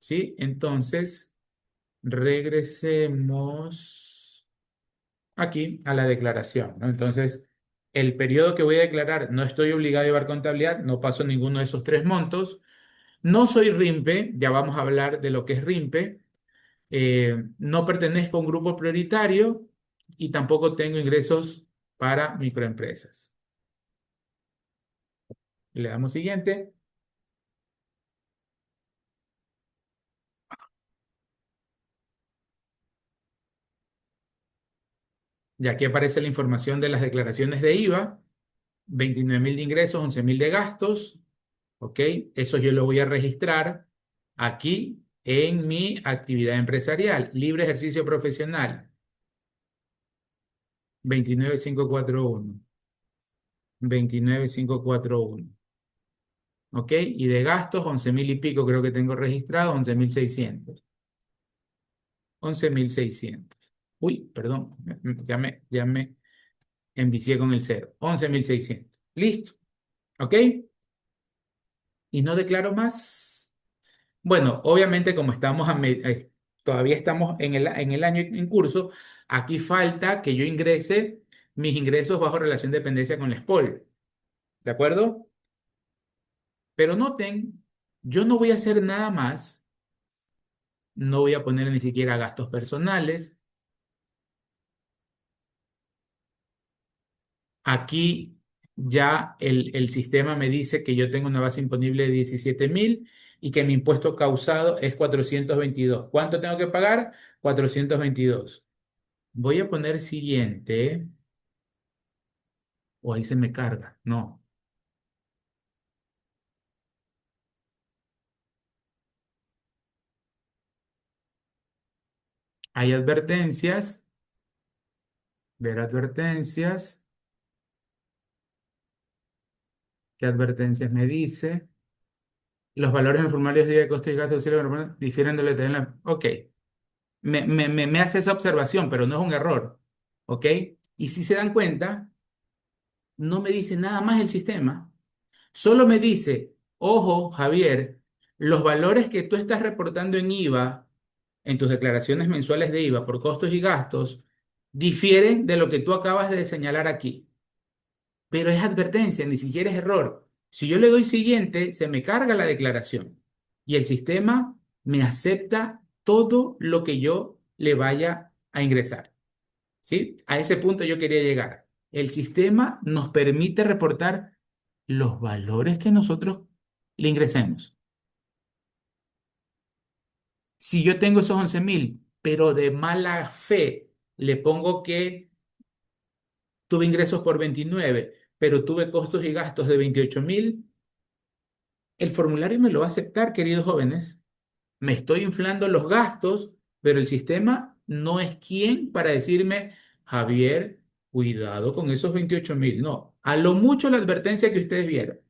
¿Sí? Entonces, regresemos aquí a la declaración, ¿no? Entonces, el periodo que voy a declarar, no estoy obligado a llevar contabilidad, no paso ninguno de esos tres montos. No soy RIMPE, ya vamos a hablar de lo que es RIMPE. No pertenezco a un grupo prioritario y tampoco tengo ingresos para microempresas. Le damos siguiente. Y aquí aparece la información de las declaraciones de IVA, 29.000 de ingresos, 11.000 de gastos. ¿Ok? Eso yo lo voy a registrar aquí en mi actividad empresarial. Libre ejercicio profesional, 29541. 29541. ¿Ok? Y de gastos, 11.000 y pico creo que tengo registrado, 11.600. 11.600. Uy, perdón, ya me envicié con el cero. 11.600. Listo. ¿Ok? Y no declaro más. Bueno, obviamente como todavía estamos en el año en curso, aquí falta que yo ingrese mis ingresos bajo relación de dependencia con la SPOL, ¿de acuerdo? Pero noten, yo no voy a hacer nada más, no voy a poner ni siquiera gastos personales. Aquí ya el sistema me dice que yo tengo una base imponible de 17.000 y que mi impuesto causado es 422. ¿Cuánto tengo que pagar? 422. Voy a poner siguiente. O ahí se me carga. No. Hay advertencias, ver advertencias, ¿qué advertencias me dice? Los valores en el formulario de costo y gasto de auxilio difieren de lo que en la... Ok, me hace esa observación, pero no es un error. ¿Ok? Y si se dan cuenta, no me dice nada más el sistema. Solo me dice, ojo, Javier, los valores que tú estás reportando en IVA, en tus declaraciones mensuales de IVA por costos y gastos, difieren de lo que tú acabas de señalar aquí. Pero es advertencia, ni siquiera es error. Si yo le doy siguiente, se me carga la declaración y el sistema me acepta todo lo que yo le vaya a ingresar. ¿Sí? A ese punto yo quería llegar. El sistema nos permite reportar los valores que nosotros le ingresemos. Si yo tengo esos 11.000, pero de mala fe le pongo que tuve ingresos por 29, pero tuve costos y gastos de 28.000, el formulario me lo va a aceptar, queridos jóvenes. Me estoy inflando los gastos, pero el sistema no es quien para decirme, Javier, cuidado con esos 28.000. No, a lo mucho la advertencia que ustedes vieron.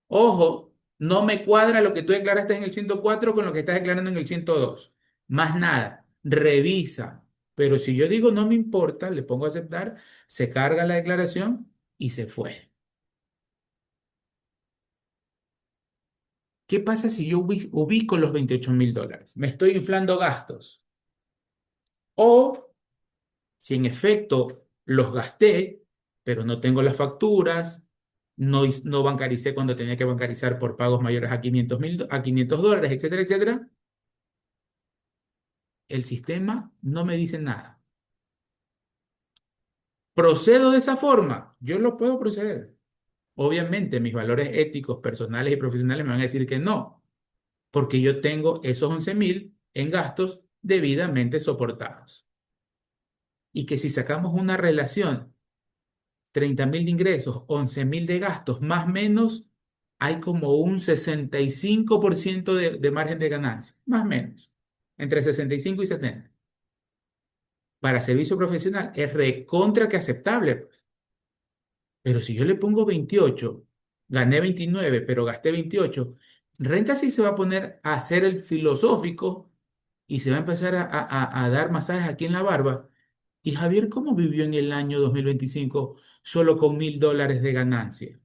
Ojo, no me cuadra lo que tú declaraste en el 104 con lo que estás declarando en el 102. Más nada, revisa. Pero si yo digo no me importa, le pongo a aceptar, se carga la declaración y se fue. ¿Qué pasa si yo ubico los 28.000 dólares? Me estoy inflando gastos. O si en efecto los gasté, pero no tengo las facturas, no bancaricé cuando tenía que bancarizar por pagos mayores a 500 dólares, etcétera, etcétera, el sistema no me dice nada. ¿Procedo de esa forma? Yo lo puedo proceder. Obviamente, mis valores éticos, personales y profesionales me van a decir que no, porque yo tengo esos 11.000 en gastos debidamente soportados. Y que si sacamos una relación, 30.000 de ingresos, 11.000 de gastos, más o menos, hay como un 65% de margen de ganancia, más o menos, entre 65 y 70. Para servicio profesional es recontra que aceptable, pues. Pero si yo le pongo 28, gané 29, pero gasté 28, renta sí se va a poner a hacer el filosófico y se va a empezar a dar masajes aquí en la barba. ¿Y Javier cómo vivió en el año 2025 solo con 1.000 dólares de ganancia?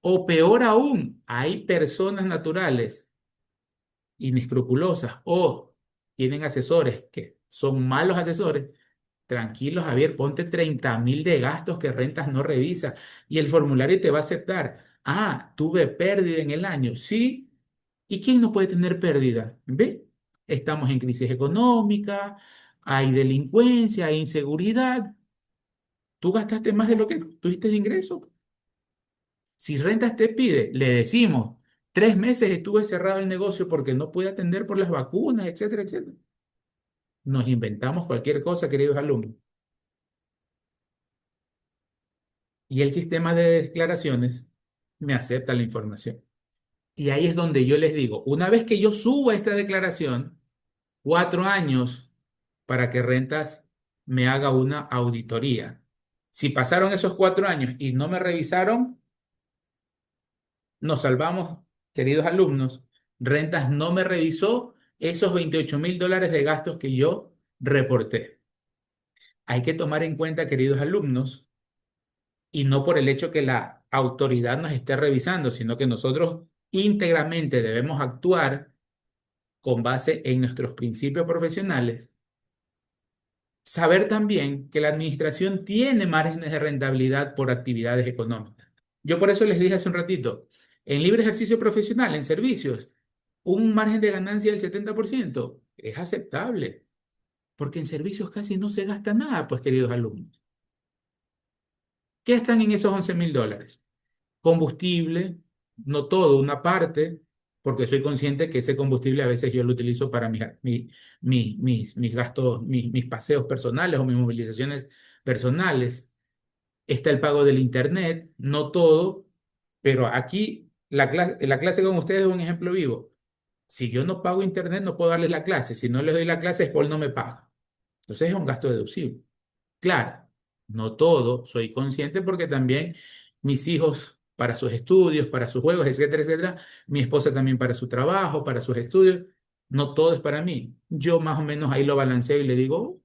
O peor aún, hay personas naturales inescrupulosas o tienen asesores que son malos asesores. Tranquilo, Javier, ponte 30.000 de gastos que rentas no revisa y el formulario te va a aceptar. Ah, tuve pérdida en el año. Sí. ¿Y quién no puede tener pérdida? ¿Ve? Estamos en crisis económica, hay delincuencia, hay inseguridad. Tú gastaste más de lo que tuviste de ingreso. Si rentas te pide, le decimos, 3 meses estuve cerrado el negocio porque no pude atender por las vacunas, etcétera, etcétera. Nos inventamos cualquier cosa, queridos alumnos. Y el sistema de declaraciones me acepta la información. Y ahí es donde yo les digo, una vez que yo suba esta declaración, 4 años para que Rentas me haga una auditoría. Si pasaron esos 4 años y no me revisaron, nos salvamos, queridos alumnos. Rentas no me revisó esos 28.000 dólares de gastos que yo reporté. Hay que tomar en cuenta, queridos alumnos, y no por el hecho que la autoridad nos esté revisando, sino que nosotros íntegramente debemos actuar con base en nuestros principios profesionales. Saber también que la administración tiene márgenes de rentabilidad por actividades económicas. Yo por eso les dije hace un ratito, en libre ejercicio profesional, en servicios, un margen de ganancia del 70% es aceptable, porque en servicios casi no se gasta nada, pues queridos alumnos. ¿Qué están en esos 11.000 dólares? Combustible, no todo, una parte, porque soy consciente que ese combustible a veces yo lo utilizo para mis gastos, mis paseos personales o mis movilizaciones personales. Está el pago del internet, no todo, pero aquí la clase con ustedes es un ejemplo vivo. Si yo no pago internet, no puedo darles la clase. Si no les doy la clase, Paul no me paga. Entonces es un gasto deducible. Claro, no todo, soy consciente porque también mis hijos para sus estudios, para sus juegos, etcétera, etcétera, mi esposa también para su trabajo, para sus estudios, no todo es para mí. Yo más o menos ahí lo balanceo y le digo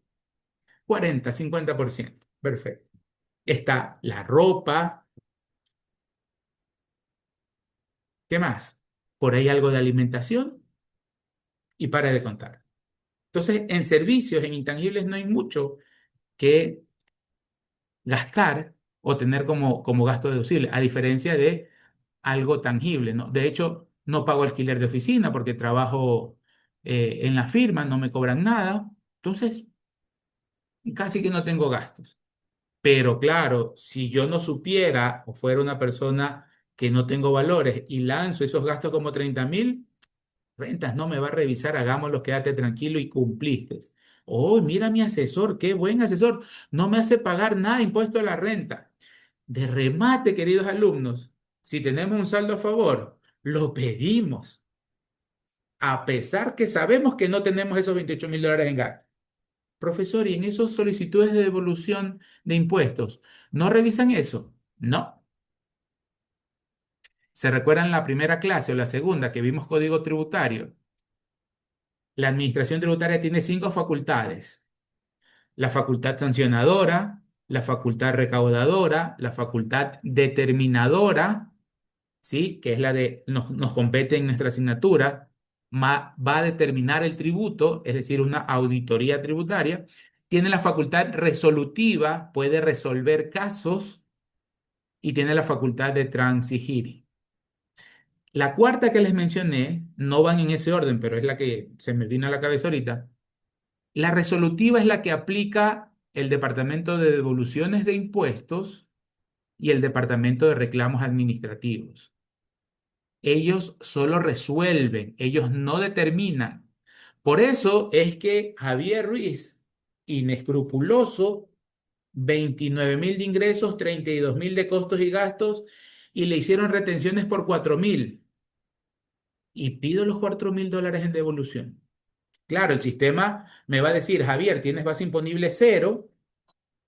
40, 50%. Perfecto. Está la ropa, ¿qué más? Por ahí algo de alimentación y para de contar. Entonces, en servicios, en intangibles, no hay mucho que gastar o tener como gasto deducible, a diferencia de algo tangible, ¿no? De hecho, no pago alquiler de oficina porque trabajo en la firma, no me cobran nada, entonces casi que no tengo gastos. Pero claro, si yo no supiera o fuera una persona que no tengo valores y lanzo esos gastos como 30.000, rentas no me va a revisar, hagámoslo, quédate tranquilo y cumpliste. Oh, mira mi asesor, qué buen asesor, no me hace pagar nada impuesto a la renta. De remate, queridos alumnos, si tenemos un saldo a favor, lo pedimos, a pesar que sabemos que no tenemos esos 28.000 dólares en gasto. Profesor, ¿y en esas solicitudes de devolución de impuestos no revisan eso? No. ¿Se recuerdan la primera clase o la segunda que vimos código tributario? La administración tributaria tiene 5 facultades: la facultad sancionadora, la facultad recaudadora, la facultad determinadora, ¿sí? Que es la de nos compete en nuestra asignatura, va a determinar el tributo, es decir, una auditoría tributaria. Tiene la facultad resolutiva, puede resolver casos y tiene la facultad de transigir. La cuarta que les mencioné, no van en ese orden, pero es la que se me vino a la cabeza ahorita. La resolutiva es la que aplica el Departamento de Devoluciones de Impuestos y el Departamento de Reclamos Administrativos. Ellos solo resuelven, ellos no determinan. Por eso es que Javier Ruiz, inescrupuloso, 29.000 de ingresos, 32.000 de costos y gastos, y le hicieron retenciones por 4.000. Y pido los 4.000 dólares en devolución. Claro, el sistema me va a decir, Javier, tienes base imponible cero.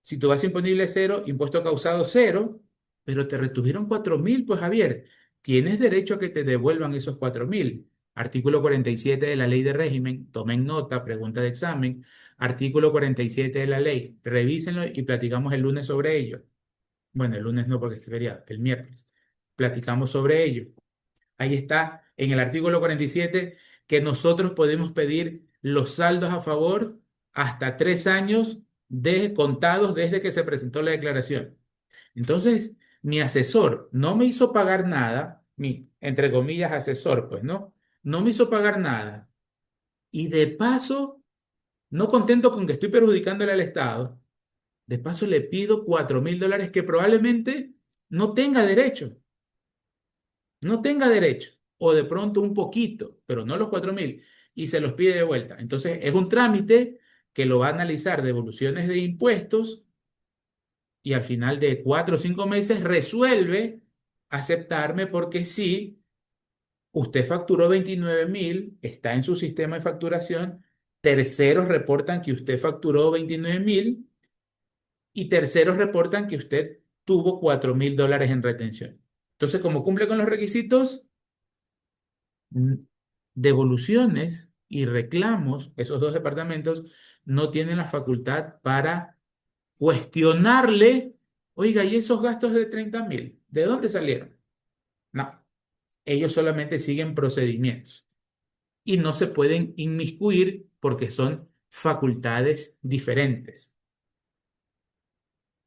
Si tu base imponible es cero, impuesto causado cero, pero te retuvieron 4.000, pues Javier, tienes derecho a que te devuelvan esos 4.000. Artículo 47 de la ley de régimen, tomen nota, pregunta de examen. Artículo 47 de la ley, revísenlo y platicamos el lunes sobre ello. Bueno, el lunes no porque es feriado, el miércoles. Platicamos sobre ello. Ahí está en el artículo 47 que nosotros podemos pedir los saldos a favor hasta 3 años de contados desde que se presentó la declaración. Entonces, mi asesor no me hizo pagar nada, mi, entre comillas, asesor, pues, ¿no? No me hizo pagar nada. Y de paso, no contento con que estoy perjudicándole al Estado, de paso le pido 4.000 dólares que probablemente no tenga derecho. No tenga derecho, o de pronto un poquito, pero no los 4.000, y se los pide de vuelta. Entonces, es un trámite que lo va a analizar devoluciones de impuestos y al final de 4 o 5 meses resuelve aceptarme porque sí, usted facturó 29.000, está en su sistema de facturación, terceros reportan que usted facturó 29.000 y terceros reportan que usted tuvo 4.000 dólares en retención. Entonces, como cumple con los requisitos, mm, devoluciones y reclamos, esos dos departamentos no tienen la facultad para cuestionarle, oiga, ¿y esos gastos de 30.000? ¿De dónde salieron? No, ellos solamente siguen procedimientos y no se pueden inmiscuir porque son facultades diferentes.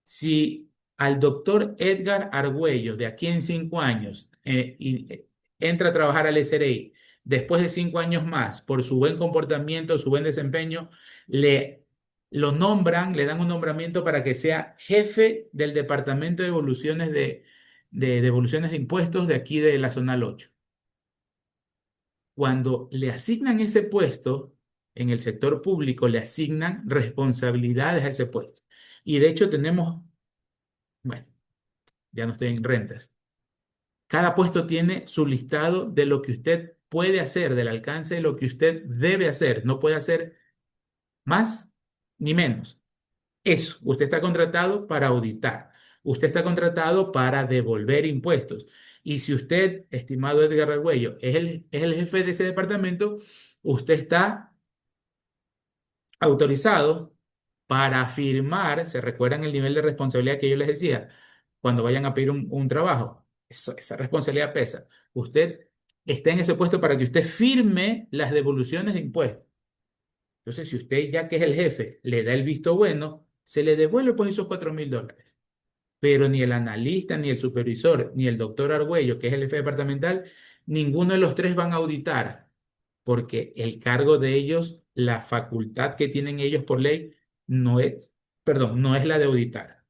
Si al doctor Edgar Argüello, de aquí en 5 años, entra a trabajar al SRI, después de 5 años más, por su buen comportamiento, su buen desempeño, le lo nombran, le dan un nombramiento para que sea jefe del Departamento de Devoluciones de Impuestos de aquí de la Zona 8. Cuando le asignan ese puesto, en el sector público le asignan responsabilidades a ese puesto. Y de hecho tenemos, bueno, ya no estoy en rentas. Cada puesto tiene su listado de lo que usted puede hacer, del alcance de lo que usted debe hacer. No puede hacer más ni menos. Eso, usted está contratado para auditar. Usted está contratado para devolver impuestos. Y si usted, estimado Edgar Argüello, es el jefe de ese departamento, usted está autorizado para firmar, ¿se recuerdan el nivel de responsabilidad que yo les decía? Cuando vayan a pedir un trabajo, esa responsabilidad pesa. Usted está en ese puesto para que usted firme las devoluciones de impuestos. Entonces, si usted, ya que es el jefe, le da el visto bueno, se le devuelve pues esos $4.000. Pero ni el analista, ni el supervisor, ni el doctor Argüello, que es el jefe departamental, ninguno de los tres van a auditar, porque el cargo de ellos, la facultad que tienen ellos por ley, no es, perdón, no es la de auditar.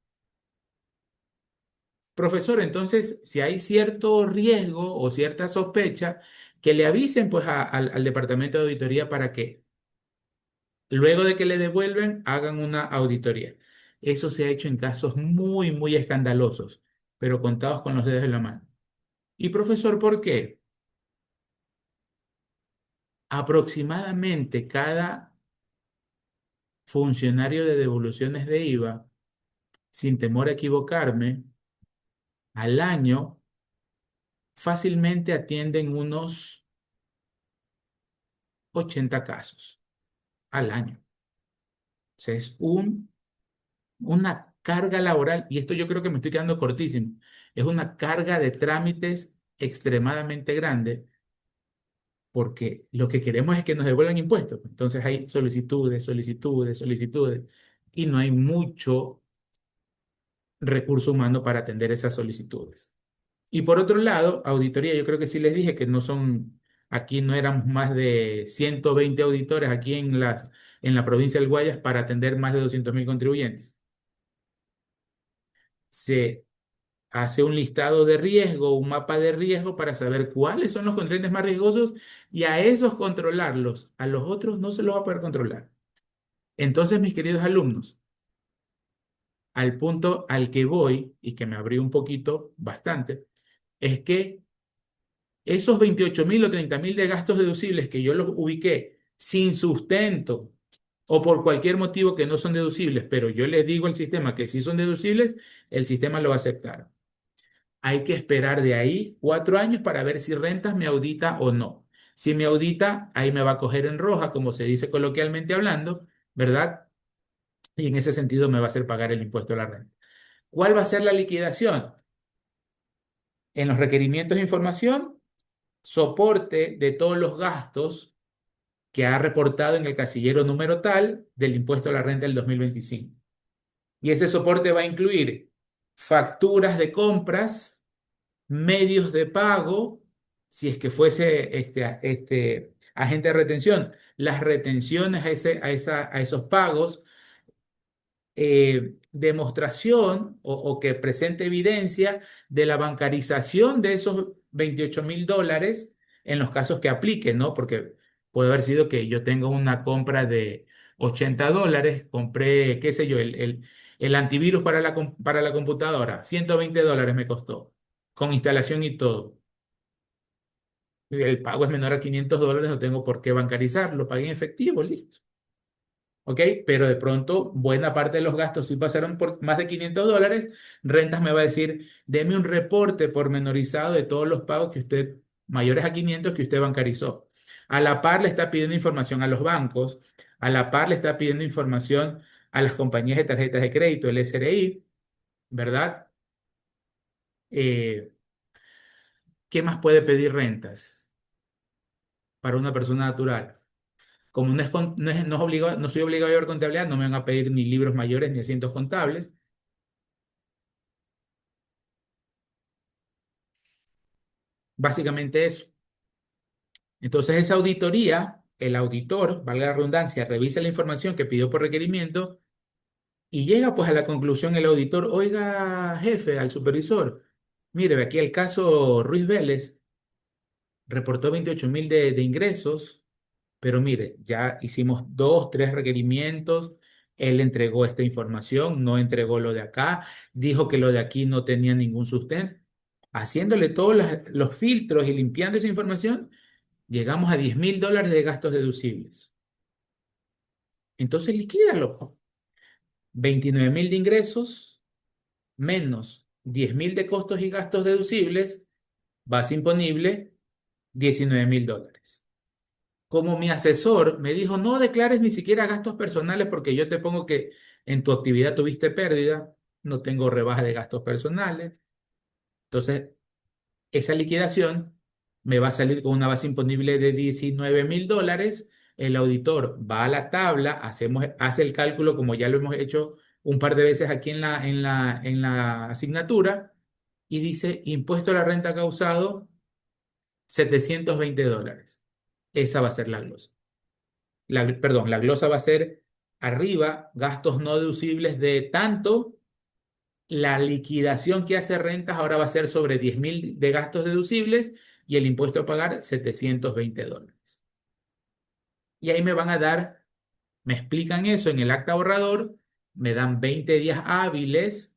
Profesor, entonces, si hay cierto riesgo o cierta sospecha, que le avisen pues al departamento de auditoría para que luego de que le devuelven hagan una auditoría. Eso se ha hecho en casos muy, muy escandalosos, pero contados con los dedos de la mano. Y profesor, ¿por qué? Aproximadamente cada funcionario de devoluciones de IVA, sin temor a equivocarme, al año fácilmente atienden unos 80 casos al año. O sea, es una carga laboral, y esto yo creo que me estoy quedando cortísimo, es una carga de trámites extremadamente grande porque lo que queremos es que nos devuelvan impuestos. Entonces hay solicitudes, solicitudes, solicitudes, y no hay mucho recurso humano para atender esas solicitudes. Y por otro lado, auditoría, yo creo que sí les dije que no son, aquí no éramos más de 120 auditores aquí en la provincia del Guayas para atender más de 200.000 contribuyentes. Se hace un listado de riesgo, un mapa de riesgo para saber cuáles son los contribuyentes más riesgosos y a esos controlarlos. A los otros no se los va a poder controlar. Entonces, mis queridos alumnos, al punto al que voy y que me abrí un poquito, bastante, es que esos 28.000 o 30.000 de gastos deducibles que yo los ubiqué sin sustento o por cualquier motivo que no son deducibles, pero yo les digo al sistema que sí son deducibles, el sistema lo va a aceptar. Hay que esperar de ahí 4 años para ver si rentas me audita o no. Si me audita, ahí me va a coger en roja, como se dice coloquialmente hablando, ¿verdad? Y en ese sentido me va a hacer pagar el impuesto a la renta. ¿Cuál va a ser la liquidación? En los requerimientos de información, soporte de todos los gastos que ha reportado en el casillero número tal del impuesto a la renta del 2025. Y ese soporte va a incluir facturas de compras, medios de pago, si es que fuese este agente de retención, las retenciones a esos pagos, demostración o que presente evidencia de la bancarización de esos $28.000 en los casos que apliquen, ¿no? Porque puede haber sido que yo tengo una compra de $80, compré, qué sé yo, el antivirus para la computadora, $120 me costó, con instalación y todo. El pago es menor a $500, no tengo por qué bancarizar, lo pagué en efectivo, listo. ¿Ok? Pero de pronto, buena parte de los gastos sí pasaron por más de $500. Rentas me va a decir, deme un reporte pormenorizado de todos los pagos que usted, mayores a 500, que usted bancarizó. A la par le está pidiendo información a los bancos, a la par le está pidiendo información a las compañías de tarjetas de crédito, el SRI, ¿verdad? Eh, ¿Qué más puede pedir rentas para una persona natural? Como no es obligado, no soy obligado a llevar contabilidad, no me van a pedir ni libros mayores ni asientos contables. Básicamente eso. Entonces, esa auditoría, el auditor, valga la redundancia, revisa la información que pidió por requerimiento y llega pues a la conclusión el auditor, oiga, jefe, al supervisor, mire, aquí el caso Ruiz Vélez reportó 28.000 de ingresos, pero mire, ya hicimos dos, tres requerimientos, él entregó esta información, no entregó lo de acá, dijo que lo de aquí no tenía ningún sustento, haciéndole todos los filtros y limpiando esa información. Llegamos a $10.000 de gastos deducibles. Entonces liquídalo. 29.000 de ingresos menos 10.000 de costos y gastos deducibles, base imponible, $19.000. Como mi asesor me dijo, no declares ni siquiera gastos personales porque yo te pongo que en tu actividad tuviste pérdida, no tengo rebaja de gastos personales. Entonces, esa liquidación me va a salir con una base imponible de $19.000. El auditor va a la tabla, hace el cálculo como ya lo hemos hecho un par de veces aquí en la asignatura y dice impuesto a la renta causado $720. Esa va a ser la glosa. Perdón, la glosa va a ser arriba gastos no deducibles de tanto. La liquidación que hace rentas ahora va a ser sobre 10.000 de gastos deducibles y el impuesto a pagar $720. Y ahí me van a dar, me explican eso en el acta borrador, me dan 20 días hábiles,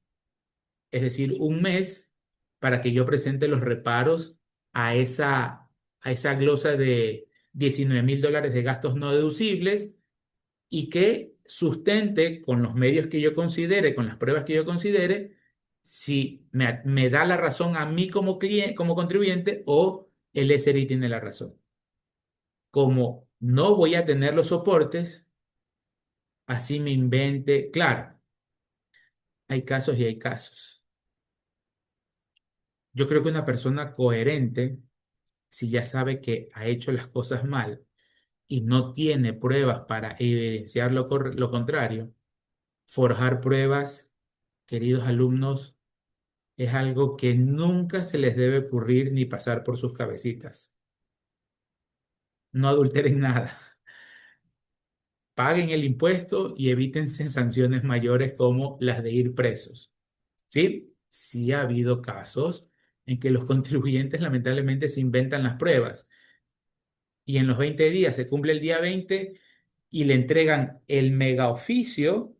es decir, un mes, para que yo presente los reparos a esa glosa de $19.000 de gastos no deducibles y que sustente con los medios que yo considere, con las pruebas que yo considere, si me da la razón a mí como cliente, como contribuyente o el SRI tiene la razón. Como no voy a tener los soportes, así me invente. Claro, hay casos y hay casos. Yo creo que una persona coherente, si ya sabe que ha hecho las cosas mal y no tiene pruebas para evidenciar lo contrario, forjar pruebas, queridos alumnos, es algo que nunca se les debe ocurrir ni pasar por sus cabecitas. No adulteren nada. Paguen el impuesto y evítense sanciones mayores como las de ir presos. ¿Sí? Sí ha habido casos en que los contribuyentes lamentablemente se inventan las pruebas y en los 20 días se cumple el día 20 y le entregan el mega oficio,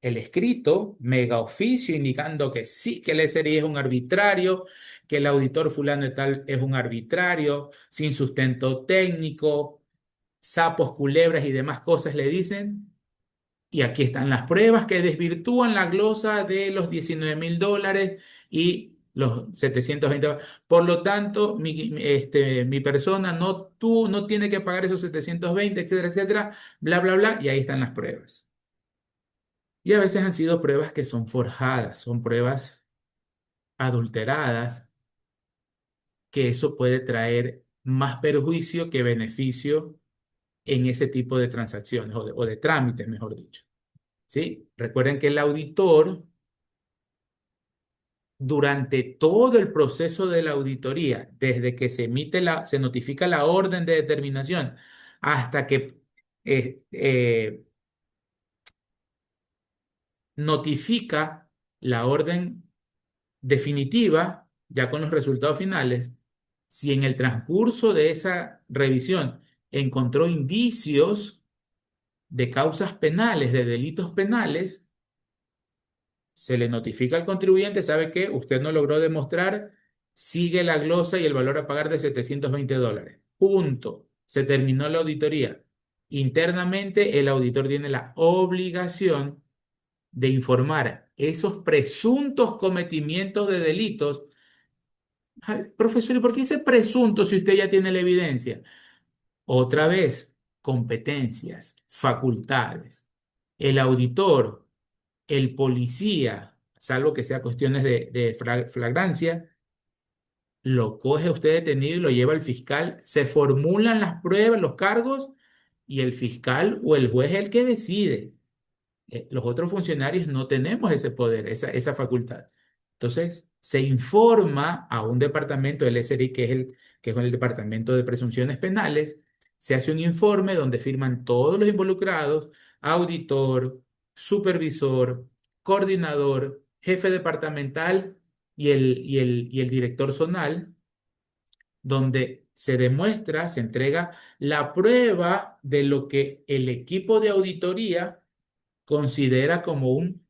el escrito, mega oficio, indicando que sí, que el SRI es un arbitrario, que el auditor fulano de tal es un arbitrario, sin sustento técnico, sapos, culebras y demás cosas le dicen. Y aquí están las pruebas que desvirtúan la glosa de los $19.000 y los 720. Por lo tanto, mi persona no tiene que pagar esos 720, etcétera, etcétera, bla, bla, bla, y ahí están las pruebas. Y a veces han sido pruebas que son forjadas, son pruebas adulteradas, que eso puede traer más perjuicio que beneficio en ese tipo de transacciones o de trámites, mejor dicho. ¿Sí? Recuerden que el auditor, durante todo el proceso de la auditoría, desde que se notifica la orden de determinación hasta que eh, eh, notifica la orden definitiva, ya con los resultados finales, si en el transcurso de esa revisión encontró indicios de causas penales, de delitos penales, se le notifica al contribuyente, ¿sabe qué? Usted no logró demostrar, sigue la glosa y el valor a pagar de $720. Punto. Se terminó la auditoría. Internamente, el auditor tiene la obligación de informar esos presuntos cometimientos de delitos. Ay, profesor, ¿y por qué dice presunto si usted ya tiene la evidencia? Otra vez, competencias, facultades. El auditor, el policía, salvo que sea cuestiones de flagrancia, lo coge usted detenido y lo lleva al fiscal. Se formulan las pruebas, los cargos, y el fiscal o el juez es el que decide. Los otros funcionarios no tenemos ese poder, esa facultad. Entonces, se informa a un departamento del SRI, que es el Departamento de Presunciones Penales, se hace un informe donde firman todos los involucrados, auditor, supervisor, coordinador, jefe departamental y el director zonal, donde se demuestra, se entrega la prueba de lo que el equipo de auditoría considera como un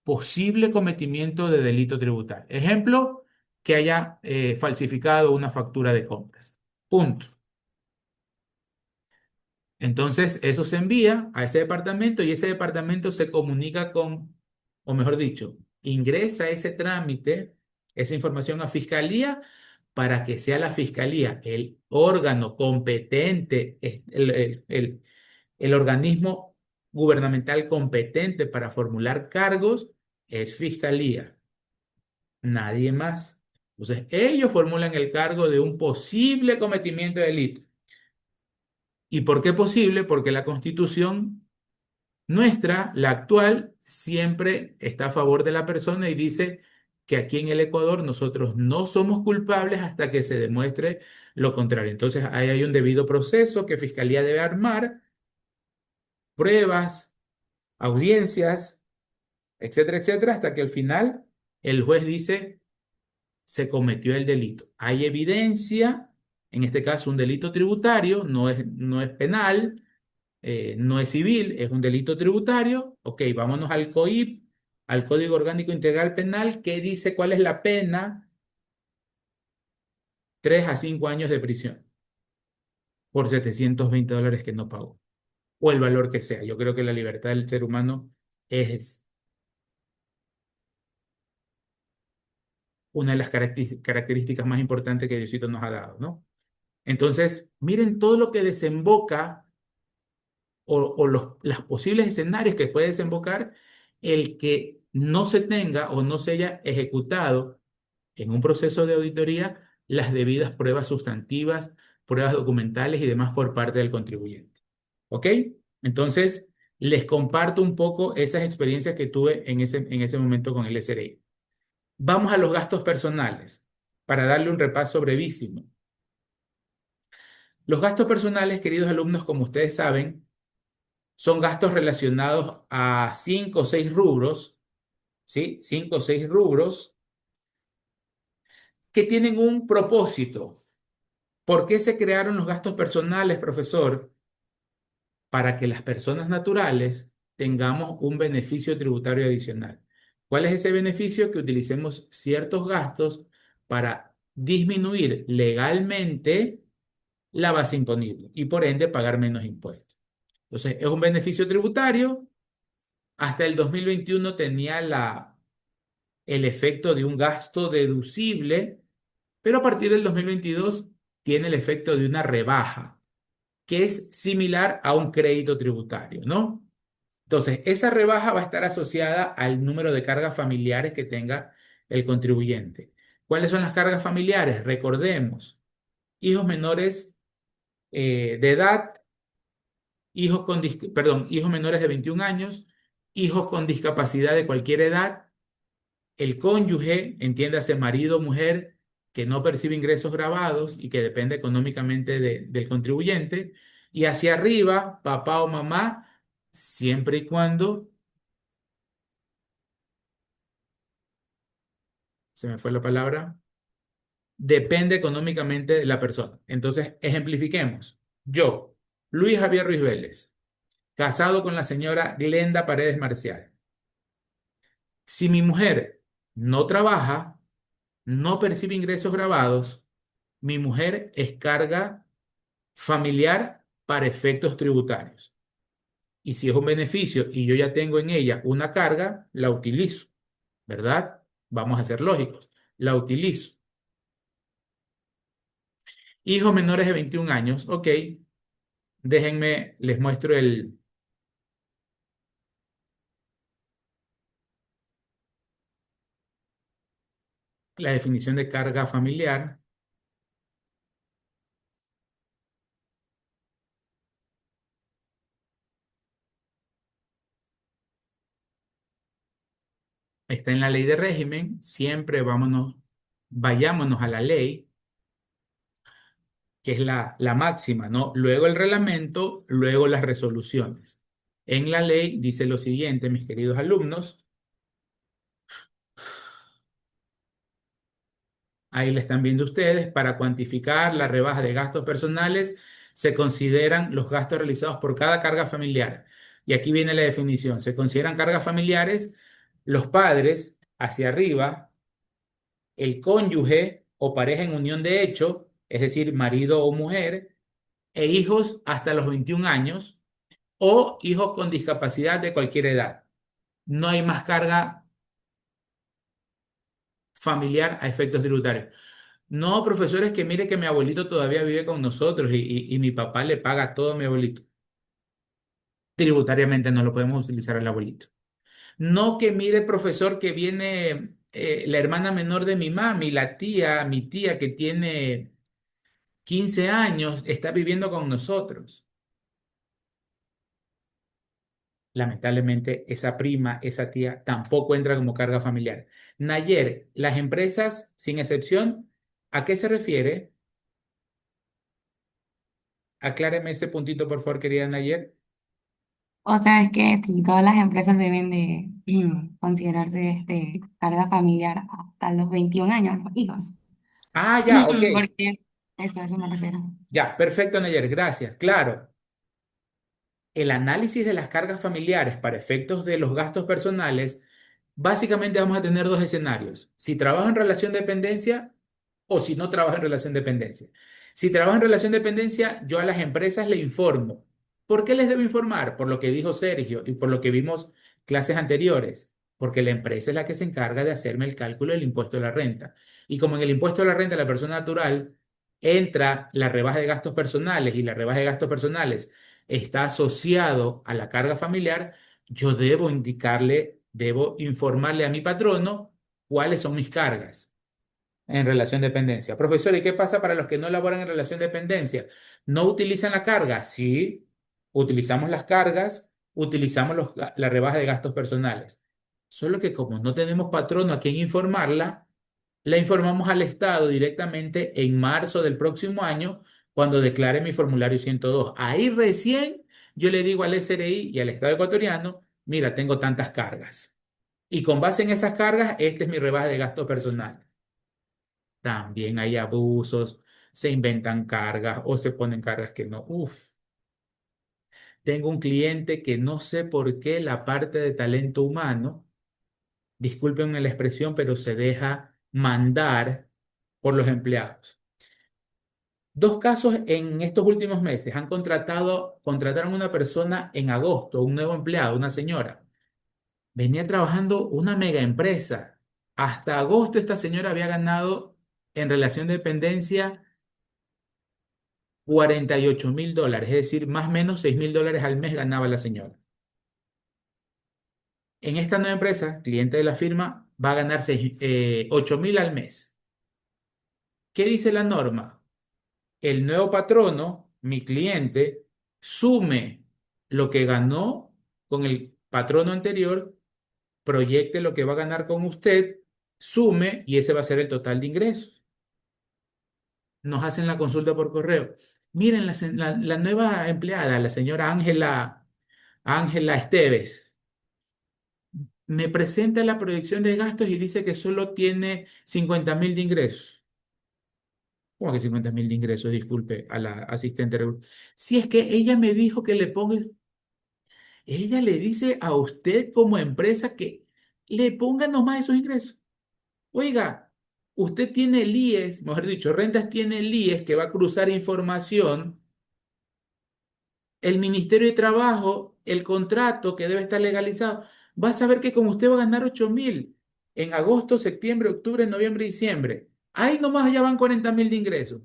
posible cometimiento de delito tributario. Ejemplo, que haya falsificado una factura de compras. Punto. Entonces, eso se envía a ese departamento y ese departamento se comunica con, o mejor dicho, ingresa ese trámite, esa información a fiscalía para que sea la fiscalía el órgano competente, el organismo gubernamental competente para formular cargos, es fiscalía, nadie más. Entonces, ellos formulan el cargo de un posible cometimiento de delito. ¿Y por qué posible? Porque la Constitución nuestra, la actual, siempre está a favor de la persona y dice que aquí en el Ecuador nosotros no somos culpables hasta que se demuestre lo contrario. Entonces, ahí hay un debido proceso que Fiscalía debe armar, pruebas, audiencias, etcétera, etcétera, hasta que al final el juez dice se cometió el delito. Hay evidencia, en este caso un delito tributario, no es penal, no es civil, es un delito tributario. Ok, vámonos al COIP, al Código Orgánico Integral Penal, que dice cuál es la pena: 3 a 5 años de prisión por $720 que no pagó, o el valor que sea. Yo creo que la libertad del ser humano es una de las características más importantes que Diosito nos ha dado, ¿no? Entonces, miren todo lo que desemboca o los posibles escenarios que puede desembocar el que no se tenga o no se haya ejecutado en un proceso de auditoría las debidas pruebas sustantivas, pruebas documentales y demás por parte del contribuyente. ¿Ok? Entonces, les comparto un poco esas experiencias que tuve en ese momento con el SRI. Vamos a los gastos personales para darle un repaso brevísimo. Los gastos personales, queridos alumnos, como ustedes saben, son gastos relacionados a 5 o 6 rubros, ¿sí? 5 o 6 rubros que tienen un propósito. ¿Por qué se crearon los gastos personales, profesor? Para que las personas naturales tengamos un beneficio tributario adicional. ¿Cuál es ese beneficio? Que utilicemos ciertos gastos para disminuir legalmente la base imponible y por ende pagar menos impuestos. Entonces, es un beneficio tributario. Hasta el 2021 tenía el efecto de un gasto deducible, pero a partir del 2022 tiene el efecto de una rebaja, que es similar a un crédito tributario, ¿no? Entonces, esa rebaja va a estar asociada al número de cargas familiares que tenga el contribuyente. ¿Cuáles son las cargas familiares? Recordemos, hijos menores de edad, hijos menores de 21 años, hijos con discapacidad de cualquier edad, el cónyuge, entiéndase marido o mujer, que no percibe ingresos grabados y que depende económicamente del contribuyente, y hacia arriba, papá o mamá, siempre y cuando, se me fue la palabra, depende económicamente de la persona. Entonces, ejemplifiquemos. Yo, Luis Javier Ruiz Vélez, casado con la señora Glenda Paredes Marcial. Si mi mujer no trabaja, no percibe ingresos grabados, mi mujer es carga familiar para efectos tributarios. Y si es un beneficio y yo ya tengo en ella una carga, la utilizo, ¿verdad? Vamos a ser lógicos. La utilizo. Hijos menores de 21 años, ok. Déjenme, les muestro la definición de carga familiar. Está en la ley de régimen. Siempre vayámonos a la ley, que es la máxima, ¿no? Luego el reglamento, luego las resoluciones. En la ley dice lo siguiente, mis queridos alumnos. Ahí le están viendo ustedes. Para cuantificar la rebaja de gastos personales, se consideran los gastos realizados por cada carga familiar. Y aquí viene la definición. Se consideran cargas familiares los padres hacia arriba, el cónyuge o pareja en unión de hecho, es decir, marido o mujer, e hijos hasta los 21 años o hijos con discapacidad de cualquier edad. No hay más carga familiar a efectos tributarios. No, profesores, que mire que mi abuelito todavía vive con nosotros y mi papá le paga todo a mi abuelito. Tributariamente no lo podemos utilizar al abuelito. No, que mire, profesor, que viene la hermana menor de mi mami, mi tía que tiene 15 años, está viviendo con nosotros. Lamentablemente, esa prima, esa tía, tampoco entra como carga familiar. Nayer, las empresas, sin excepción, ¿a qué se refiere? Acláreme ese puntito, por favor, querida Nayer. O sea, es que sí, todas las empresas deben de considerarse carga familiar hasta los 21 años, los hijos. Ah, ya, ok. Porque eso, a eso me refiero. Ya, perfecto, Nayer, gracias. Claro, el análisis de las cargas familiares para efectos de los gastos personales, básicamente vamos a tener dos escenarios. Si trabaja en relación de dependencia o si no trabaja en relación de dependencia. Si trabaja en relación de dependencia, yo a las empresas le informo. ¿Por qué les debo informar? Por lo que dijo Sergio y por lo que vimos clases anteriores. Porque la empresa es la que se encarga de hacerme el cálculo del impuesto de la renta. Y como en el impuesto de la renta de la persona natural entra la rebaja de gastos personales y la rebaja de gastos personales está asociado a la carga familiar, yo debo indicarle, debo informarle a mi patrono cuáles son mis cargas en relación de dependencia. Profesor, ¿y qué pasa para los que no laboran en relación de dependencia? ¿No utilizan la carga? Sí, utilizamos las cargas, utilizamos la rebaja de gastos personales. Solo que como no tenemos patrono a quien informarla, la informamos al Estado directamente en marzo del próximo año cuando declare mi formulario 102. Ahí recién yo le digo al SRI y al Estado ecuatoriano, mira, tengo tantas cargas. Y con base en esas cargas, esta es mi rebaja de gastos personales. También hay abusos, se inventan cargas o se ponen cargas que no. Uf, tengo un cliente que no sé por qué la parte de talento humano, discúlpenme la expresión, pero se deja mandar por los empleados. Dos casos en estos últimos meses. Contrataron a una persona en agosto, un nuevo empleado, una señora. Venía trabajando una mega empresa. Hasta agosto esta señora había ganado en relación de dependencia 48.000 dólares, es decir, más o menos 6.000 dólares al mes ganaba la señora. En esta nueva empresa, cliente de la firma, va a ganar 8.000 al mes. ¿Qué dice la norma? El nuevo patrono, mi cliente, sume lo que ganó con el patrono anterior, proyecte lo que va a ganar con usted, sume y ese va a ser el total de ingresos. Nos hacen la consulta por correo. Miren, la nueva empleada, la señora Ángela Esteves, me presenta la proyección de gastos y dice que solo tiene 50.000 de ingresos. ¿Cómo que 50.000 de ingresos? Disculpe a la asistente. Si es que ella me dijo que le ponga, ella le dice a usted como empresa que le ponga nomás esos ingresos. Oiga, usted tiene el IES, mejor dicho, Rentas tiene el IES que va a cruzar información, el Ministerio de Trabajo, el contrato que debe estar legalizado, va a saber que con usted va a ganar 8.000 en agosto, septiembre, octubre, noviembre, diciembre. Ahí nomás ya van 40.000 de ingresos.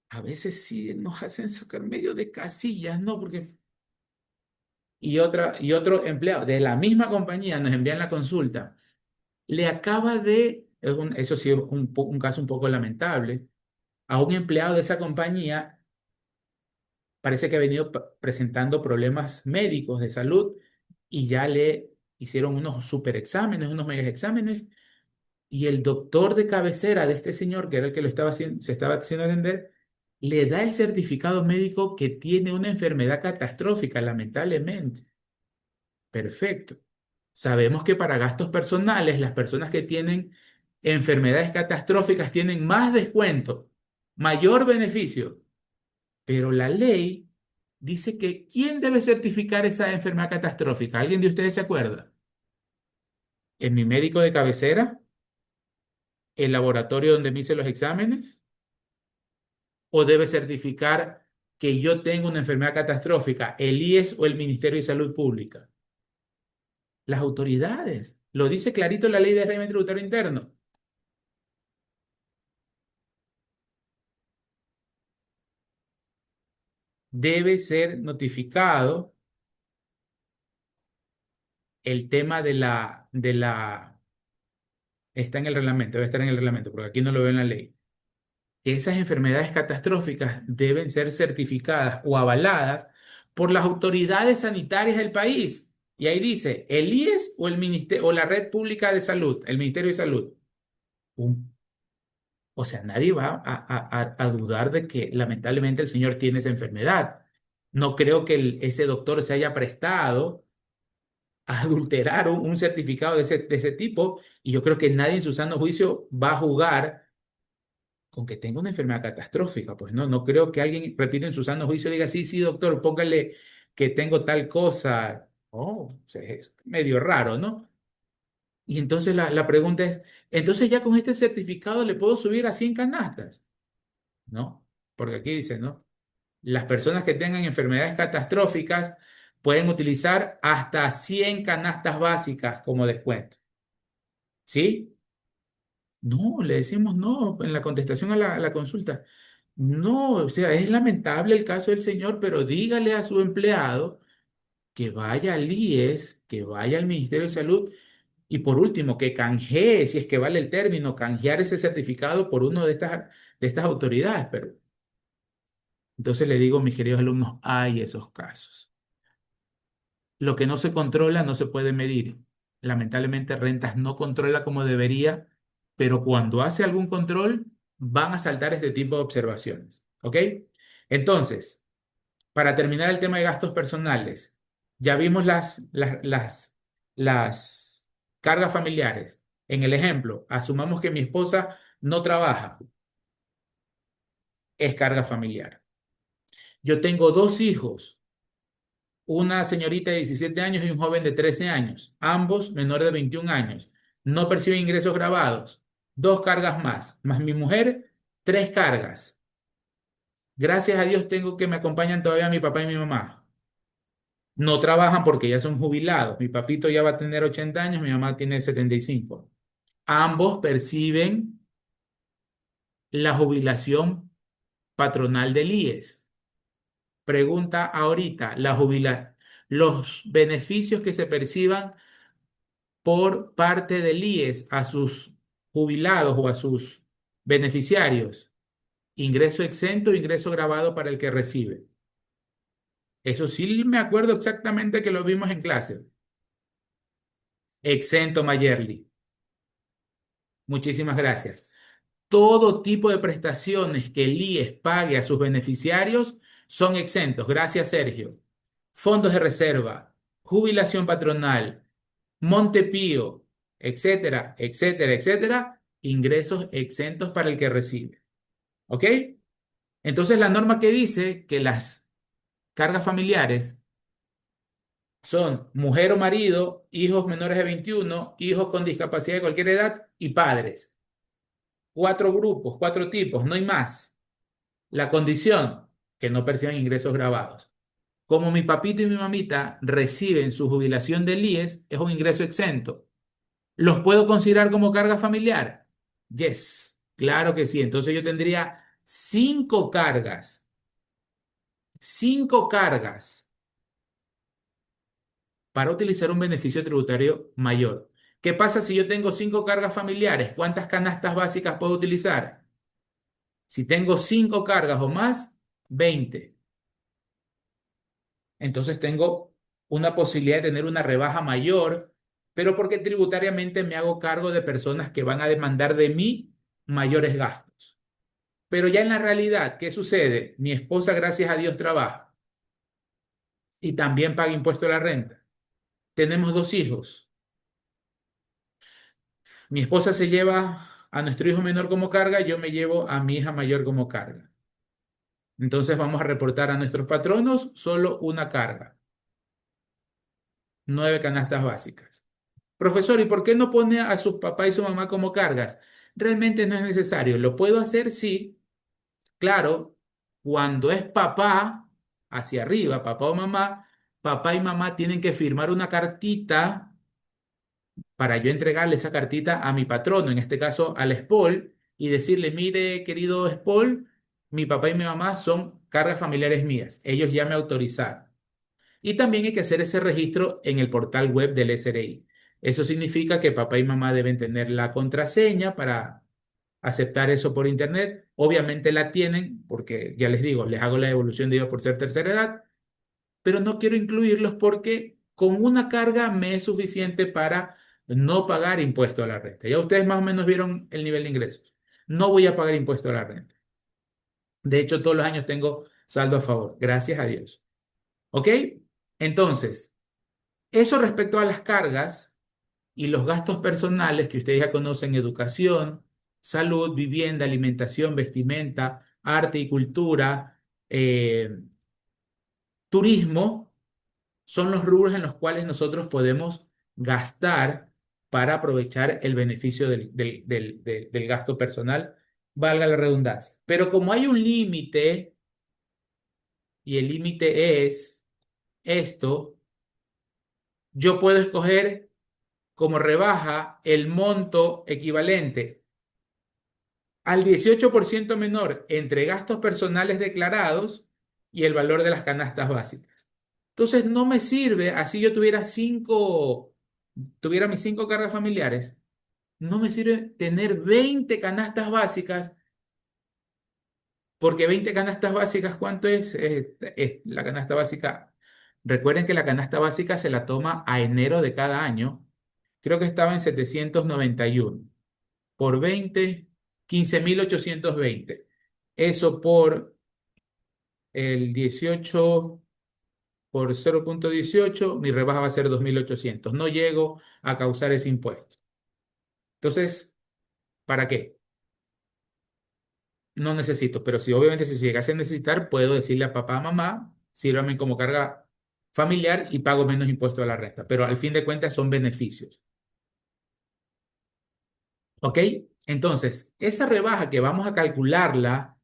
A veces sí nos hacen sacar medio de casillas, ¿no? Porque y otro empleado de la misma compañía nos envían la consulta. Le acaba de, eso sí es un caso un poco lamentable, a un empleado de esa compañía parece que ha venido presentando problemas médicos de salud y ya le hicieron unos super exámenes, unos mega exámenes y el doctor de cabecera de este señor, que era el que lo estaba haciendo, se estaba haciendo atender, le da el certificado médico que tiene una enfermedad catastrófica, lamentablemente. Perfecto. Sabemos que para gastos personales, las personas que tienen enfermedades catastróficas tienen más descuento, mayor beneficio, pero la ley dice que ¿quién debe certificar esa enfermedad catastrófica? ¿Alguien de ustedes se acuerda? ¿En mi médico de cabecera? el laboratorio donde me hice los exámenes o debe certificar que yo tengo una enfermedad catastrófica, el IES o el Ministerio de Salud Pública? Las autoridades. Lo dice clarito la ley de régimen tributario interno. Debe ser notificado el tema está en el reglamento, debe estar en el reglamento, porque aquí no lo veo en la ley, que esas enfermedades catastróficas deben ser certificadas o avaladas por las autoridades sanitarias del país. Y ahí dice, el IES o el ministerio, o la Red Pública de Salud, el Ministerio de Salud. Un- o sea, nadie va a dudar de que lamentablemente el señor tiene esa enfermedad. No creo que ese doctor se haya prestado a adulterar un certificado de ese tipo, y yo creo que nadie en su sano juicio va a jugar con que tenga una enfermedad catastrófica. Pues no, no creo que alguien, repito, en su sano juicio diga, sí, sí, doctor, póngale que tengo tal cosa. Oh, o sea, es medio raro, ¿no? Y entonces la pregunta es, entonces ya con este certificado le puedo subir a 100 canastas, ¿no? Porque aquí dice, ¿no? Las personas que tengan enfermedades catastróficas pueden utilizar hasta 100 canastas básicas como descuento. ¿Sí? No, le decimos no en la contestación a la consulta. No, o sea, es lamentable el caso del señor, pero dígale a su empleado que vaya al IES, que vaya al Ministerio de Salud y por último, que canjee, si es que vale el término, canjear ese certificado por uno de estas autoridades. Pero entonces le digo, mis queridos alumnos, hay esos casos. Lo que no se controla no se puede medir. Lamentablemente, Rentas no controla como debería, pero cuando hace algún control, van a saltar este tipo de observaciones. ¿Ok? Entonces, para terminar el tema de gastos personales, ya vimos las cargas familiares. En el ejemplo, asumamos que mi esposa no trabaja, es carga familiar. Yo tengo dos hijos, una señorita de 17 años y un joven de 13 años, ambos menores de 21 años. No perciben ingresos grabados. Dos cargas más mi mujer, tres cargas. Gracias a Dios tengo que me acompañan todavía mi papá y mi mamá. No trabajan porque ya son jubilados. Mi papito ya va a tener 80 años, mi mamá tiene 75. Ambos perciben la jubilación patronal del IES. Pregunta ahorita, los beneficios que se perciban por parte del IES a sus jubilados o a sus beneficiarios. Ingreso exento, ingreso grabado para el que recibe. Eso sí me acuerdo exactamente que lo vimos en clase. Exento, Mayerly. Muchísimas gracias. Todo tipo de prestaciones que el IES pague a sus beneficiarios son exentos. Gracias, Sergio. Fondos de reserva, jubilación patronal, Montepío, etcétera, etcétera, etcétera, ingresos exentos para el que recibe. ¿Ok? Entonces la norma que dice que las cargas familiares son mujer o marido, hijos menores de 21, hijos con discapacidad de cualquier edad y padres. Cuatro grupos, cuatro tipos, no hay más. La condición, que no perciban ingresos grabados. Como mi papito y mi mamita reciben su jubilación del IES, es un ingreso exento. ¿Los puedo considerar como carga familiar? Yes, claro que sí. Entonces yo tendría cinco cargas para utilizar un beneficio tributario mayor. ¿Qué pasa si yo tengo cinco cargas familiares? ¿Cuántas canastas básicas puedo utilizar? Si tengo cinco cargas o más, 20. Entonces tengo una posibilidad de tener una rebaja mayor, pero porque tributariamente me hago cargo de personas que van a demandar de mí mayores gastos. Pero ya en la realidad, ¿qué sucede? Mi esposa, gracias a Dios, trabaja y también paga impuesto a la renta. Tenemos dos hijos. Mi esposa se lleva a nuestro hijo menor como carga, yo me llevo a mi hija mayor como carga. Entonces vamos a reportar a nuestros patronos solo una carga, 9 canastas básicas. Profesor, ¿y por qué no pone a su papá y su mamá como cargas? Realmente no es necesario. Lo puedo hacer, sí, claro, cuando es papá, hacia arriba, papá o mamá, papá y mamá tienen que firmar una cartita para yo entregarle esa cartita a mi patrono, en este caso al SPOL, y decirle, mire, querido SPOL, mi papá y mi mamá son cargas familiares mías. Ellos ya me autorizaron. Y también hay que hacer ese registro en el portal web del SRI. Eso significa que papá y mamá deben tener la contraseña para aceptar eso por internet. Obviamente la tienen, porque ya les digo, les hago la devolución de IVA por ser tercera edad, pero no quiero incluirlos porque con una carga me es suficiente para no pagar impuesto a la renta. Ya ustedes más o menos vieron el nivel de ingresos. No voy a pagar impuesto a la renta. De hecho, todos los años tengo saldo a favor, gracias a Dios. ¿Ok? Entonces, eso respecto a las cargas y los gastos personales que ustedes ya conocen: educación, salud, vivienda, alimentación, vestimenta, arte y cultura, turismo, son los rubros en los cuales nosotros podemos gastar para aprovechar el beneficio del gasto personal, valga la redundancia. Pero como hay un límite, y el límite es esto, yo puedo escoger como rebaja el monto equivalente al 18% menor entre gastos personales declarados y el valor de las canastas básicas. Entonces no me sirve, así yo tuviera mis 5 cargas familiares, no me sirve tener 20 canastas básicas, porque 20 canastas básicas, ¿cuánto es? Es la canasta básica. Recuerden que la canasta básica se la toma a enero de cada año. Creo que estaba en 791 por 20, 15.820. Eso por el 18 por 0,18, mi rebaja va a ser 2.800. No llego a causar ese impuesto. Entonces, ¿para qué? No necesito, pero si obviamente si llegase a necesitar, puedo decirle a papá, mamá, sírvame como carga familiar y pago menos impuesto a la renta. Pero al fin de cuentas son beneficios. ¿Ok? Entonces, esa rebaja que vamos a calcularla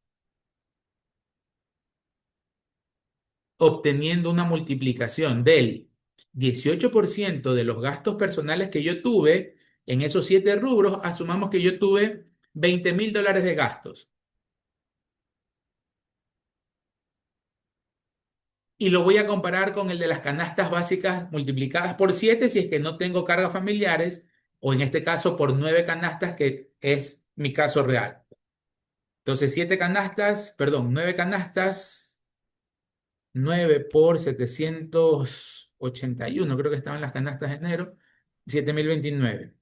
obteniendo una multiplicación del 18% de los gastos personales que yo tuve en esos 7 rubros, asumamos que yo tuve $20.000 de gastos. Y lo voy a comparar con el de las canastas básicas multiplicadas por 7 si es que no tengo cargas familiares, o en este caso por 9 canastas, que es mi caso real. Entonces, 7 canastas, perdón, 9 canastas, 9 por 781, creo que estaban las canastas de enero, 7.029.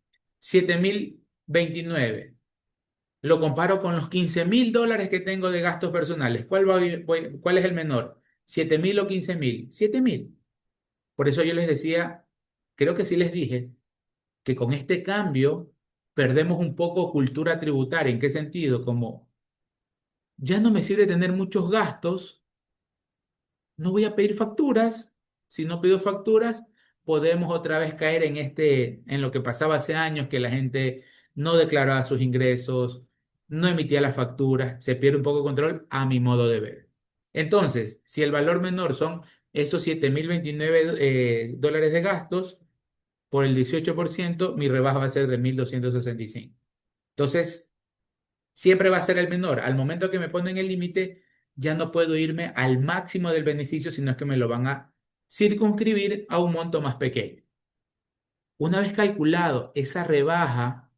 7.029. Lo comparo con los $15.000 que tengo de gastos personales. ¿Cuál es el menor? ¿7.000 o 15.000? 7.000. Por eso yo les decía, creo que sí les dije, que con este cambio perdemos un poco cultura tributaria. ¿En qué sentido? Como ya no me sirve tener muchos gastos, no voy a pedir facturas. Si no pido facturas, podemos otra vez caer en lo que pasaba hace años, que la gente no declaraba sus ingresos, no emitía las facturas, se pierde un poco de control a mi modo de ver. Entonces, si el valor menor son esos 7.029 dólares de gastos, por el 18%, mi rebaja va a ser de 1.265. Entonces, siempre va a ser el menor. Al momento que me ponen el límite, ya no puedo irme al máximo del beneficio, sino que me lo van a circunscribir a un monto más pequeño. Una vez calculado esa rebaja,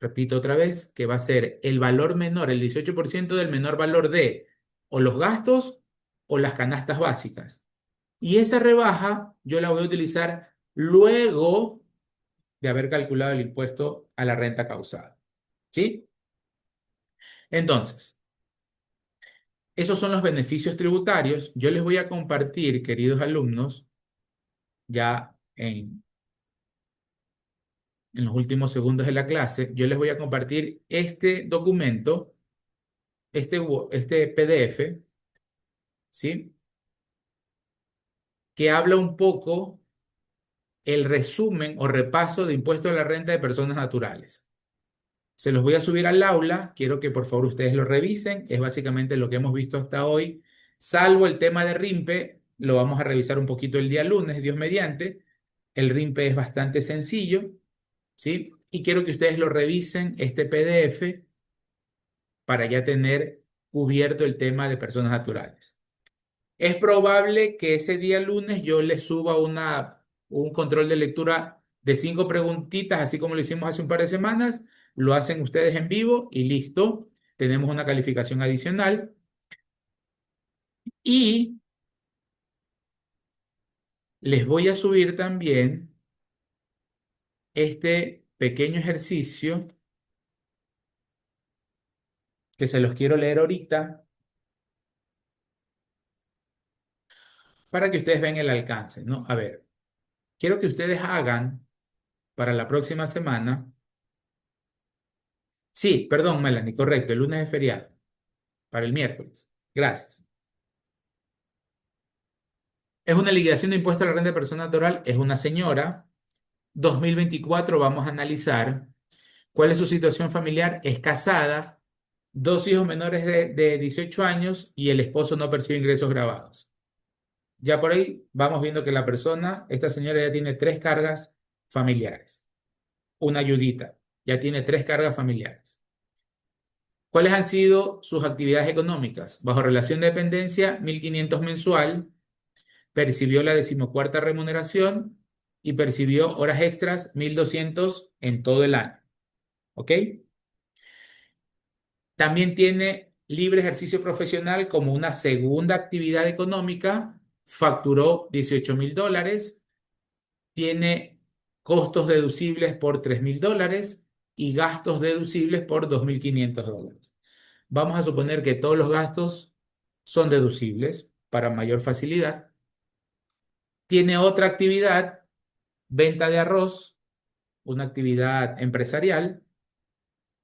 repito otra vez, que va a ser el valor menor, el 18% del menor valor de o los gastos o las canastas básicas. Y esa rebaja yo la voy a utilizar luego de haber calculado el impuesto a la renta causada. ¿Sí? Entonces, esos son los beneficios tributarios. Yo les voy a compartir, queridos alumnos, ya en los últimos segundos de la clase, yo les voy a compartir este documento, este PDF, ¿sí? Que habla un poco el resumen o repaso de impuesto a la renta de personas naturales. Se los voy a subir al aula. Quiero que por favor ustedes lo revisen. Es básicamente lo que hemos visto hasta hoy. Salvo el tema de RIMPE, lo vamos a revisar un poquito el día lunes, Dios mediante. El RIMPE es bastante sencillo, ¿sí? Y quiero que ustedes lo revisen, este PDF, para ya tener cubierto el tema de personas naturales. Es probable que ese día lunes yo les suba un control de lectura de 5 preguntitas, así como lo hicimos hace un par de semanas. Lo hacen ustedes en vivo y listo. Tenemos una calificación adicional. Y les voy a subir también este pequeño ejercicio que se los quiero leer ahorita para que ustedes vean el alcance, ¿no? A ver, quiero que ustedes hagan para la próxima semana. Sí, perdón, Melanie, correcto, el lunes es feriado, para el miércoles. Gracias. Es una liquidación de impuesto a la renta de persona natural, es una señora. 2024 vamos a analizar cuál es su situación familiar. Es casada, dos hijos menores de 18 años y el esposo no percibe ingresos grabados. Ya por ahí vamos viendo que la persona, esta señora ya tiene 3 cargas familiares. Una ayudita, ya tiene 3 cargas familiares. ¿Cuáles han sido sus actividades económicas? Bajo relación de dependencia, 1.500 mensual, percibió la 14ª remuneración y percibió horas extras 1.200 en todo el año. ¿Ok? También tiene libre ejercicio profesional como una segunda actividad económica, facturó $18.000, tiene costos deducibles por $3.000 y gastos deducibles por $2.500. Vamos a suponer que todos los gastos son deducibles para mayor facilidad. Tiene otra actividad, venta de arroz, una actividad empresarial,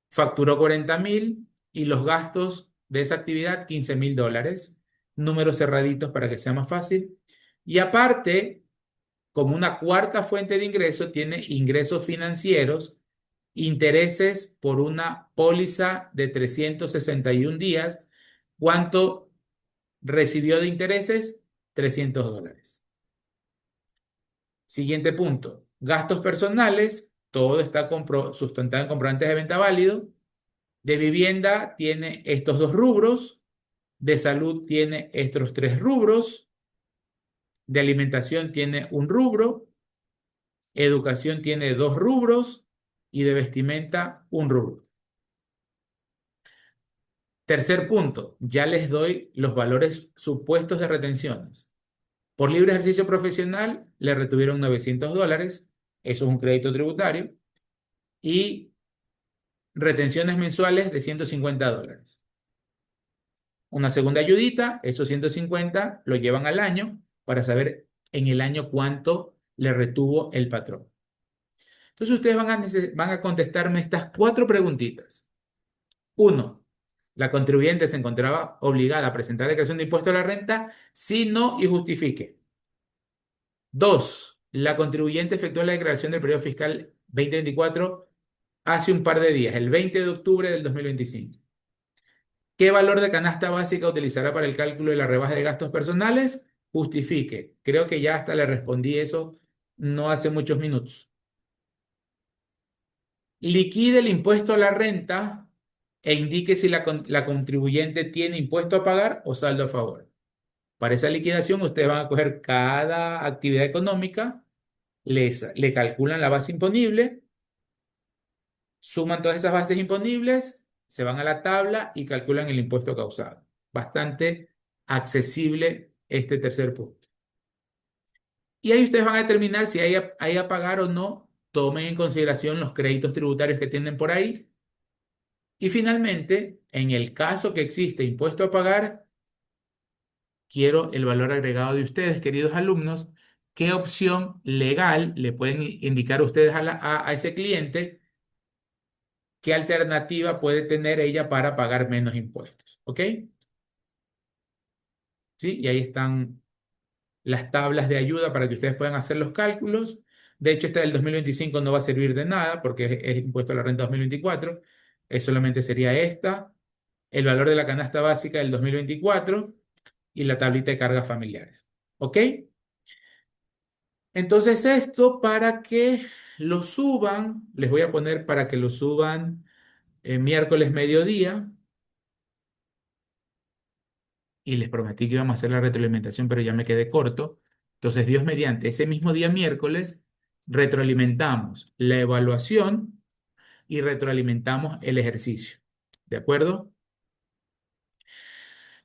facturó 40.000 y los gastos de esa actividad $15.000, números cerraditos para que sea más fácil. Y aparte, como una cuarta fuente de ingreso, tiene ingresos financieros, intereses por una póliza de 361 días. ¿Cuánto recibió de intereses? $300. Siguiente punto. Gastos personales, todo está sustentado en comprobantes de venta válido. De vivienda tiene estos 2 rubros. De salud tiene estos 3 rubros. De alimentación tiene un rubro. Educación tiene 2 rubros. Y de vestimenta un rubro. Tercer punto, ya les doy los valores supuestos de retenciones. Por libre ejercicio profesional le retuvieron $900. Eso es un crédito tributario. Y retenciones mensuales de $150. Una segunda ayudita, esos 150 lo llevan al año para saber en el año cuánto le retuvo el patrón. Entonces ustedes van a contestarme estas 4 preguntitas. Uno, la contribuyente se encontraba obligada a presentar declaración de impuesto a la renta si no y justifique. Dos, la contribuyente efectuó la declaración del periodo fiscal 2024 hace un par de días, el 20 de octubre del 2025. ¿Qué valor de canasta básica utilizará para el cálculo de la rebaja de gastos personales? Justifique. Creo que ya hasta le respondí eso no hace muchos minutos. Liquide el impuesto a la renta e indique si la contribuyente tiene impuesto a pagar o saldo a favor. Para esa liquidación, ustedes van a coger cada actividad económica, le calculan la base imponible, suman todas esas bases imponibles, se van a la tabla y calculan el impuesto causado. Bastante accesible este tercer punto. Y ahí ustedes van a determinar si hay a pagar o no. Tomen en consideración los créditos tributarios que tienen por ahí. Y finalmente, en el caso que existe impuesto a pagar, quiero el valor agregado de ustedes, queridos alumnos. ¿Qué opción legal le pueden indicar ustedes a ese cliente? ¿Qué alternativa puede tener ella para pagar menos impuestos? ¿Ok? ¿Sí? Y ahí están las tablas de ayuda para que ustedes puedan hacer los cálculos. De hecho, esta del 2025 no va a servir de nada porque es impuesto a la renta 2024. solamente sería esta, el valor de la canasta básica del 2024 y la tablita de cargas familiares. ¿Ok? Entonces esto para que lo suban, les voy a poner para que lo suban miércoles mediodía y les prometí que íbamos a hacer la retroalimentación, pero ya me quedé corto. Entonces, Dios mediante, ese mismo día miércoles retroalimentamos la evaluación y retroalimentamos el ejercicio. ¿De acuerdo?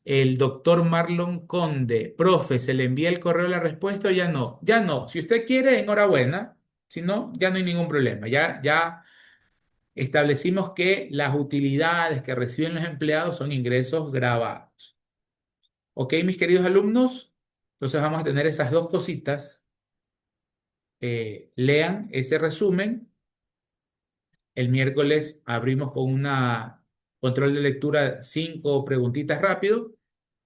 El doctor Marlon Conde, profe, ¿se le envía el correo la respuesta o ya no? Ya no. Si usted quiere, enhorabuena. Si no, ya no hay ningún problema. Ya establecimos que las utilidades que reciben los empleados son ingresos grabados. ¿Ok, mis queridos alumnos? Entonces vamos a tener esas dos cositas. Lean ese resumen. El miércoles abrimos con una control de lectura, 5 preguntitas rápido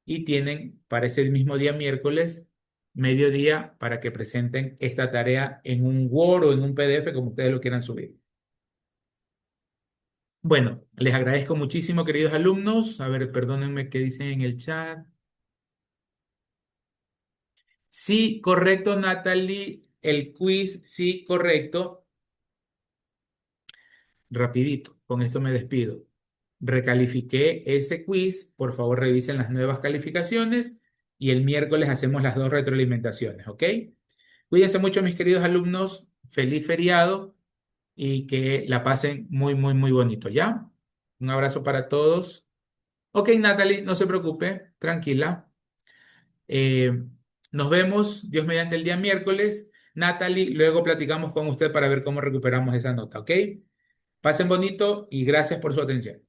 y tienen para ese mismo día miércoles, mediodía, para que presenten esta tarea en un Word o en un PDF, como ustedes lo quieran subir. Bueno, les agradezco muchísimo, queridos alumnos. A ver, perdónenme qué dicen en el chat. Sí, correcto, Natalie. El quiz, sí, correcto. Rapidito, con esto me despido. Recalifiqué ese quiz, por favor revisen las nuevas calificaciones y el miércoles hacemos las dos retroalimentaciones, ¿ok? Cuídense mucho, mis queridos alumnos. Feliz feriado y que la pasen muy, muy, muy bonito, ¿ya? Un abrazo para todos. Ok, Natalie, no se preocupe, tranquila. Eh, Nos vemos, Dios mediante el día miércoles. Natalie, luego platicamos con usted para ver cómo recuperamos esa nota, ¿ok? Pasen bonito y gracias por su atención.